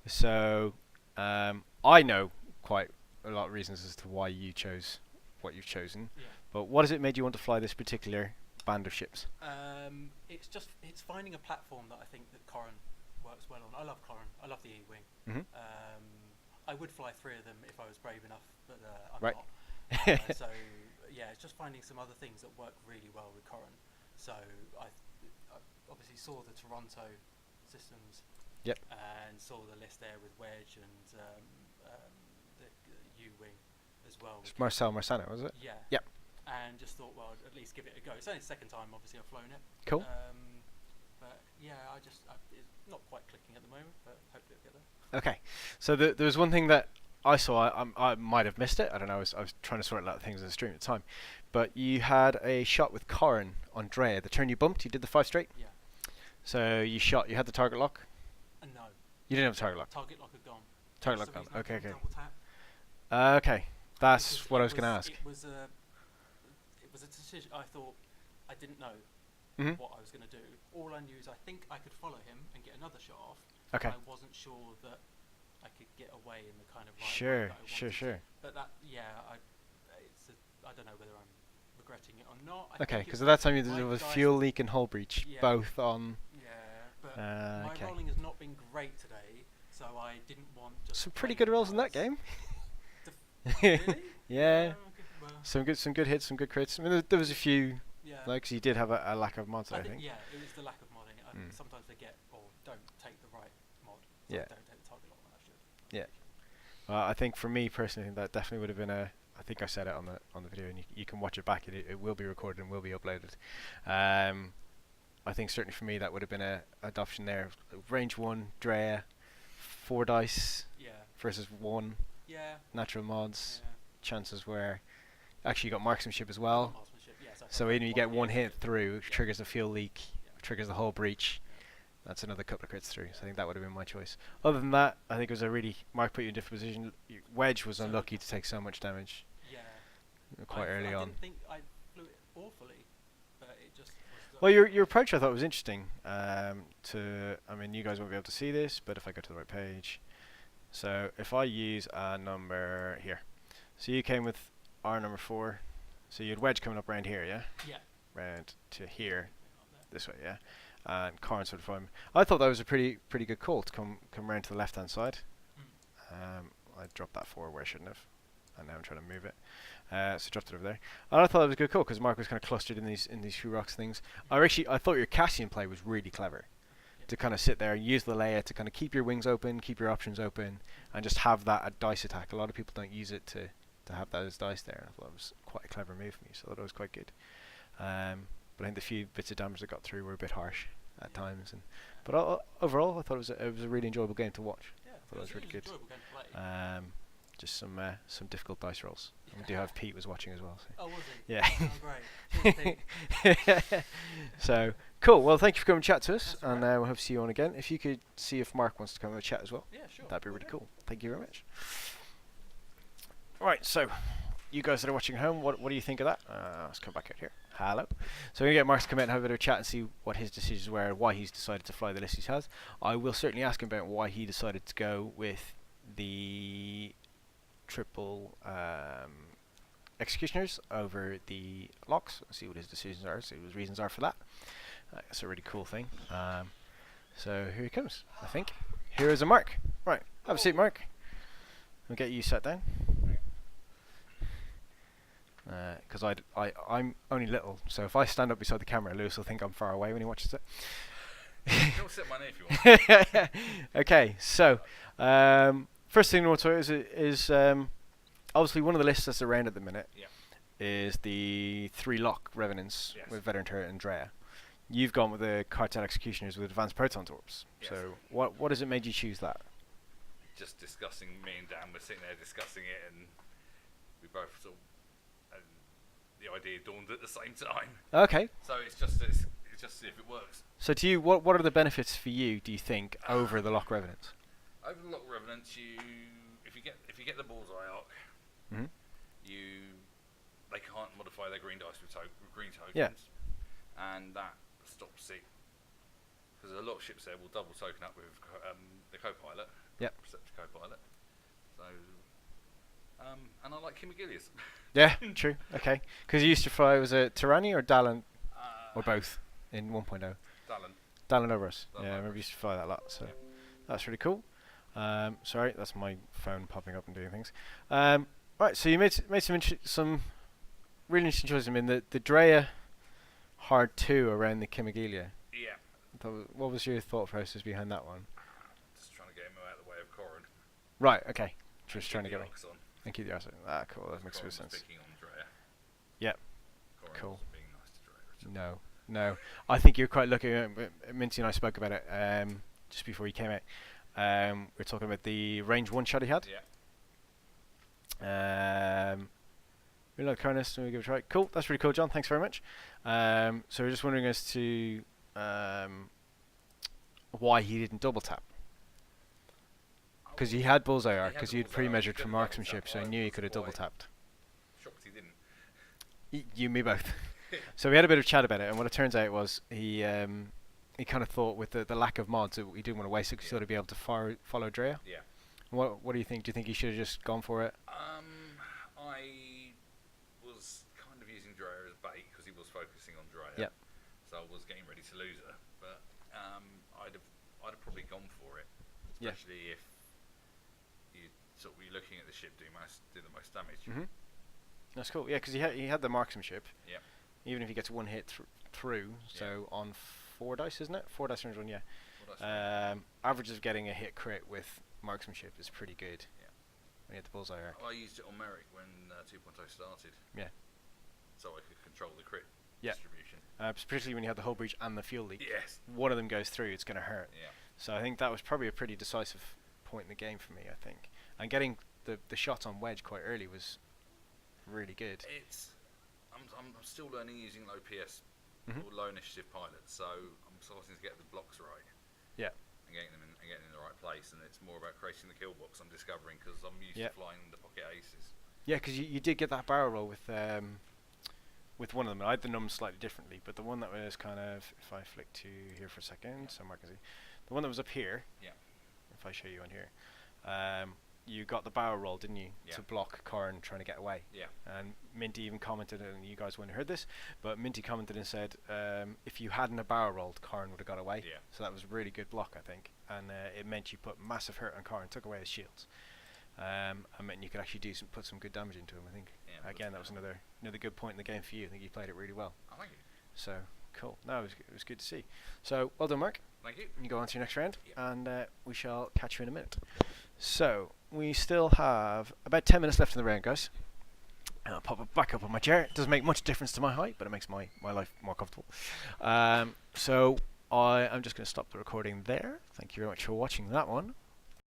Speaker 1: So I know quite a lot of reasons as to why you chose what you've chosen.
Speaker 2: Yeah.
Speaker 1: But what has it made you want to fly this particular band of ships?
Speaker 2: It's finding a platform that I think that Corran works well on. I love Corran. I love the E-wing.
Speaker 1: Mm-hmm.
Speaker 2: I would fly 3 of them if I was brave enough, but I'm
Speaker 1: Right.
Speaker 2: not. So yeah, it's just finding some other things that work really well with Corran. So I obviously saw the Toronto systems.
Speaker 1: Yep.
Speaker 2: And saw the list there with Wedge and the U-wing as well.
Speaker 1: Marcel Marciano, was it?
Speaker 2: Yeah.
Speaker 1: Yep.
Speaker 2: And just thought, well, I'd at least give it a go. It's only the second time, obviously, I've flown it.
Speaker 1: Cool.
Speaker 2: But yeah, it's not quite clicking at the moment, but hopefully it'll get there.
Speaker 1: Okay. So there was one thing that I saw. I might have missed it. I don't know. I was trying to sort out things in the stream at the time. But you had a shot with Corran on Drea. The turn you bumped, you did the 5 straight.
Speaker 2: Yeah.
Speaker 1: So you shot. You had the target lock.
Speaker 2: No.
Speaker 1: You didn't have a target lock.
Speaker 2: Target lock had gone.
Speaker 1: Target
Speaker 2: That's
Speaker 1: lock
Speaker 2: the
Speaker 1: gone.
Speaker 2: reason I
Speaker 1: Okay.
Speaker 2: didn't double tap.
Speaker 1: Okay. That's
Speaker 2: Because
Speaker 1: what I was going to ask.
Speaker 2: It was a decision. I thought I didn't know
Speaker 1: Mhm.
Speaker 2: what I was going to do. All I knew is I think I could follow him and get another shot off.
Speaker 1: Okay.
Speaker 2: I wasn't sure that I could get away in the kind of right way
Speaker 1: Sure.
Speaker 2: that I
Speaker 1: Sure.
Speaker 2: wanted
Speaker 1: Sure.
Speaker 2: to. But that, yeah, I don't know whether I'm regretting it or not.
Speaker 1: Okay. Because at that time there was
Speaker 2: my
Speaker 1: fuel leak and hull breach,
Speaker 2: Yeah.
Speaker 1: both on.
Speaker 2: Yeah, but my
Speaker 1: Okay.
Speaker 2: rolling has not been great today, so I didn't want just.
Speaker 1: Some pretty
Speaker 2: plain
Speaker 1: good rolls in that
Speaker 2: dice.
Speaker 1: game.
Speaker 2: Really?
Speaker 1: Yeah.
Speaker 2: Okay, well,
Speaker 1: Some good hits, some good crits. I mean, there was a few.
Speaker 2: yeah.
Speaker 1: Like, 'cause you did have a lack of mods, I think.
Speaker 2: Yeah, it was the lack of modding.
Speaker 1: Mm.
Speaker 2: Sometimes they get or don't take the right mod. So
Speaker 1: Yeah.
Speaker 2: I don't take the target lock when I should.
Speaker 1: Yeah. I think for me personally, that definitely would have been a. I think I said it on the video, and you can watch it back. It will be recorded and will be uploaded. I think certainly for me that would have been a adoption there. Range 1, Drea, 4 dice
Speaker 2: Yeah.
Speaker 1: versus 1
Speaker 2: Yeah.
Speaker 1: natural mods.
Speaker 2: Yeah.
Speaker 1: Chances where actually you got marksmanship as well.
Speaker 2: Marksmanship, yeah,
Speaker 1: So
Speaker 2: if
Speaker 1: when
Speaker 2: I
Speaker 1: you get one
Speaker 2: yeah,
Speaker 1: hit through, triggers a fuel leak,
Speaker 2: Yeah.
Speaker 1: triggers the whole breach. That's another couple of crits through. So I think that would have been my choice. Other than that, I think it was a really Mark put you in a different position. Wedge was
Speaker 2: So-
Speaker 1: unlucky to take so much damage.
Speaker 2: Yeah.
Speaker 1: quite early
Speaker 2: I
Speaker 1: on.
Speaker 2: didn't think I flew it awfully, but it just was.
Speaker 1: Well, your approach I thought was interesting. I mean, you guys won't be able to see this, but if I go to the right page, so if I use a number here, so you came with R number 4, so you had wedge coming up around here, yeah,
Speaker 2: Yeah.
Speaker 1: round to here,
Speaker 2: Up there.
Speaker 1: this way, yeah, and Corin sort of following me. I thought that was a pretty good call to come round to the left hand side. I dropped that forward where I shouldn't have, and now I'm trying to move it. So dropped it over there. And I thought it was a good call because Mark was kind of clustered in these few rocks things. I thought your Cassian play was really clever, to kind of sit there and use the layer to kind of keep your wings open, keep your options open, and just have that a dice attack. A lot of people don't use it to have those dice there. And I thought it was quite a clever move from you, so I thought it was quite good. But I think the few bits of damage that got through were a bit harsh at times. But overall, I thought it was a really enjoyable game to watch.
Speaker 2: Yeah.
Speaker 1: I thought it was really good.
Speaker 2: Enjoyable game to play.
Speaker 1: Just some difficult dice rolls. And we do have Pete was watching as well. So.
Speaker 2: Oh, was he?
Speaker 1: Yeah.
Speaker 2: Oh, great. Cheers, Pete.
Speaker 1: So cool. Well, thank you for coming and chat to us,
Speaker 2: That's
Speaker 1: and we'll hope to see you on again. If you could see if Mark wants to come and chat as well,
Speaker 2: Yeah, sure.
Speaker 1: that'd be
Speaker 2: Will
Speaker 1: really
Speaker 2: do.
Speaker 1: cool. Thank you very much. Right, so you guys that are watching at home, what do you think of that? Let's come back out here. Hello. So we're gonna get Mark to come in and have a bit of a chat and see what his decisions were, and why he's decided to fly the list he has. I will certainly ask him about why he decided to go with the triple executioners over the locks. See what his decisions are, see what his reasons are for that. That's a really cool thing. So here he comes, I think. Here is a Mark. Right, have a seat, Mark. We'll get you sat down. Because I'm only little, so if I stand up beside the camera, Lewis will think I'm far away when he watches it.
Speaker 3: Don't sit my knee if you want.
Speaker 1: Okay, so first thing I want to talk is obviously one of the lists that's around at the minute
Speaker 3: Yeah.
Speaker 1: is the 3 lock Revenants
Speaker 3: Yes.
Speaker 1: with Veteran Turret and Drea. You've gone with the Cartel Executioners with Advanced Proton Torps.
Speaker 3: Yes.
Speaker 1: So what has it made you choose that?
Speaker 3: Just discussing, me and Dan were sitting there discussing it, and we both sort of, and the idea dawned at the same time.
Speaker 1: Okay.
Speaker 3: So it's just to see if it works.
Speaker 1: So to you, what are the benefits for you, do you think, over the Lock Revenants?
Speaker 3: Over the Lock Revenants, if you get the bullseye arc,
Speaker 1: Mhm.
Speaker 3: they can't modify their green dice with green tokens.
Speaker 1: Yeah.
Speaker 3: And that stops it, because a lot of ships there will double token up with the co-pilot.
Speaker 1: Yep.
Speaker 3: Receptor co-pilot. So, and I like Kimagilius.
Speaker 1: Yeah, true. Okay. Because you used to fly, was it Tyranny or Dallin, or both, in 1.0?
Speaker 3: Dallin.
Speaker 1: Dallin Obras.
Speaker 3: Dallin
Speaker 1: Yeah, I remember
Speaker 3: Obras.
Speaker 1: you used to fly that a lot, so
Speaker 3: Yeah.
Speaker 1: that's really cool. Sorry, that's my phone popping up and doing things. Right, so you made some really interesting choices. I mean, the Drea Hard 2 around the Kimigilia.
Speaker 3: Yeah.
Speaker 1: What was your thought process behind that one?
Speaker 3: Just trying to get him out of the way of Corin.
Speaker 1: Right, okay. Just
Speaker 3: And
Speaker 1: trying to
Speaker 3: keep
Speaker 1: get
Speaker 3: the
Speaker 1: him.
Speaker 3: arcs on.
Speaker 1: And keep the arse. Ah, cool. That makes
Speaker 3: Corin
Speaker 1: good
Speaker 3: was
Speaker 1: sense.
Speaker 3: picking on Drea.
Speaker 1: Yep.
Speaker 3: Corin
Speaker 1: Cool.
Speaker 3: wasn't being nice to Drea at all.
Speaker 1: No. I think you're quite lucky. Minty and I spoke about it just before you came out. We were talking about the range 1 shot he had.
Speaker 3: Yeah.
Speaker 1: We like Carnus, and we give it a try. Cool, that's really cool, John. Thanks very much. So we're just wondering as to why he didn't double tap. Because he had bullseye arc,
Speaker 3: He had
Speaker 1: because
Speaker 3: the
Speaker 1: you'd
Speaker 3: bullseye arc,
Speaker 1: pre-measured
Speaker 3: he
Speaker 1: for
Speaker 3: couldn't double
Speaker 1: marksmanship,
Speaker 3: tap.
Speaker 1: so he
Speaker 3: I
Speaker 1: knew he
Speaker 3: was
Speaker 1: could have double
Speaker 3: quite
Speaker 1: tapped.
Speaker 3: Shocked he didn't.
Speaker 1: You, me both. So we had a bit of chat about it, and what it turns out was he kind of thought with the lack of mods, he didn't want to waste it because he thought he'd be able to follow Drea.
Speaker 3: Yeah.
Speaker 1: What do you think? Do you think he should have just gone for it?
Speaker 3: I was kind of using Drea as bait because he was focusing on Drea.
Speaker 1: Yep.
Speaker 3: So I was getting ready to lose her, but I'd have probably gone for it,
Speaker 1: Yeah.
Speaker 3: especially if you sort of were looking at the ship do the most damage.
Speaker 1: Mhm. That's cool. Yeah, because he had the marksmanship.
Speaker 3: Yeah.
Speaker 1: Even if he gets one hit through, so on 4 dice, isn't it? 4 dice turns one, yeah.
Speaker 3: What else?
Speaker 1: Average of getting a hit crit with marksmanship is pretty good.
Speaker 3: Yeah.
Speaker 1: When you hit the bullseye arc.
Speaker 3: I used it on Merrick when 2.0 started.
Speaker 1: Yeah.
Speaker 3: So I could control the crit
Speaker 1: Yeah.
Speaker 3: distribution.
Speaker 1: Particularly when you have the hull breach and the fuel leak.
Speaker 3: Yes.
Speaker 1: One of them goes through, it's going to hurt.
Speaker 3: Yeah.
Speaker 1: So I think that was probably a pretty decisive point in the game for me, I think. And getting the shot on wedge quite early was really good.
Speaker 3: I'm still learning using low PS
Speaker 1: Mhm.
Speaker 3: or low initiative pilots, so I'm starting to get the blocks right.
Speaker 1: Yeah.
Speaker 3: And getting them in the right place, and it's more about creating the kill box. I'm discovering because I'm used
Speaker 1: Yeah.
Speaker 3: to flying the pocket aces.
Speaker 1: Yeah, because you did get that barrel roll with one of them. I had the numbers slightly differently, but the one that was kind of, if I flick to here for a second, so Mark can see, the one that was up here.
Speaker 3: Yeah.
Speaker 1: If I show you on here, you got the barrel roll, didn't you,
Speaker 3: Yeah.
Speaker 1: to block Corrin trying to get away?
Speaker 3: Yeah.
Speaker 1: And Minty even commented, and you guys wouldn't have heard this, but Minty commented and said, if you hadn't a barrel rolled, Corrin would have got away.
Speaker 3: Yeah.
Speaker 1: So that was a really good block, I think, and it meant you put massive hurt on Corrin, took away his shields. I meant you could actually put some good damage into him. I think.
Speaker 3: Yeah,
Speaker 1: Again, that was another good point in the game for you. I think you played it really well.
Speaker 3: Oh, thank you.
Speaker 1: So cool. No, it was good to see. So well done, Mark.
Speaker 3: Thank you.
Speaker 1: You go on to your next round,
Speaker 3: Yep.
Speaker 1: and we shall catch you in a minute. So we still have about 10 minutes left in the round, guys. And I'll pop it back up on my chair. It doesn't make much difference to my height, but it makes my life more comfortable. So I'm just going to stop the recording there. Thank you very much for watching that one.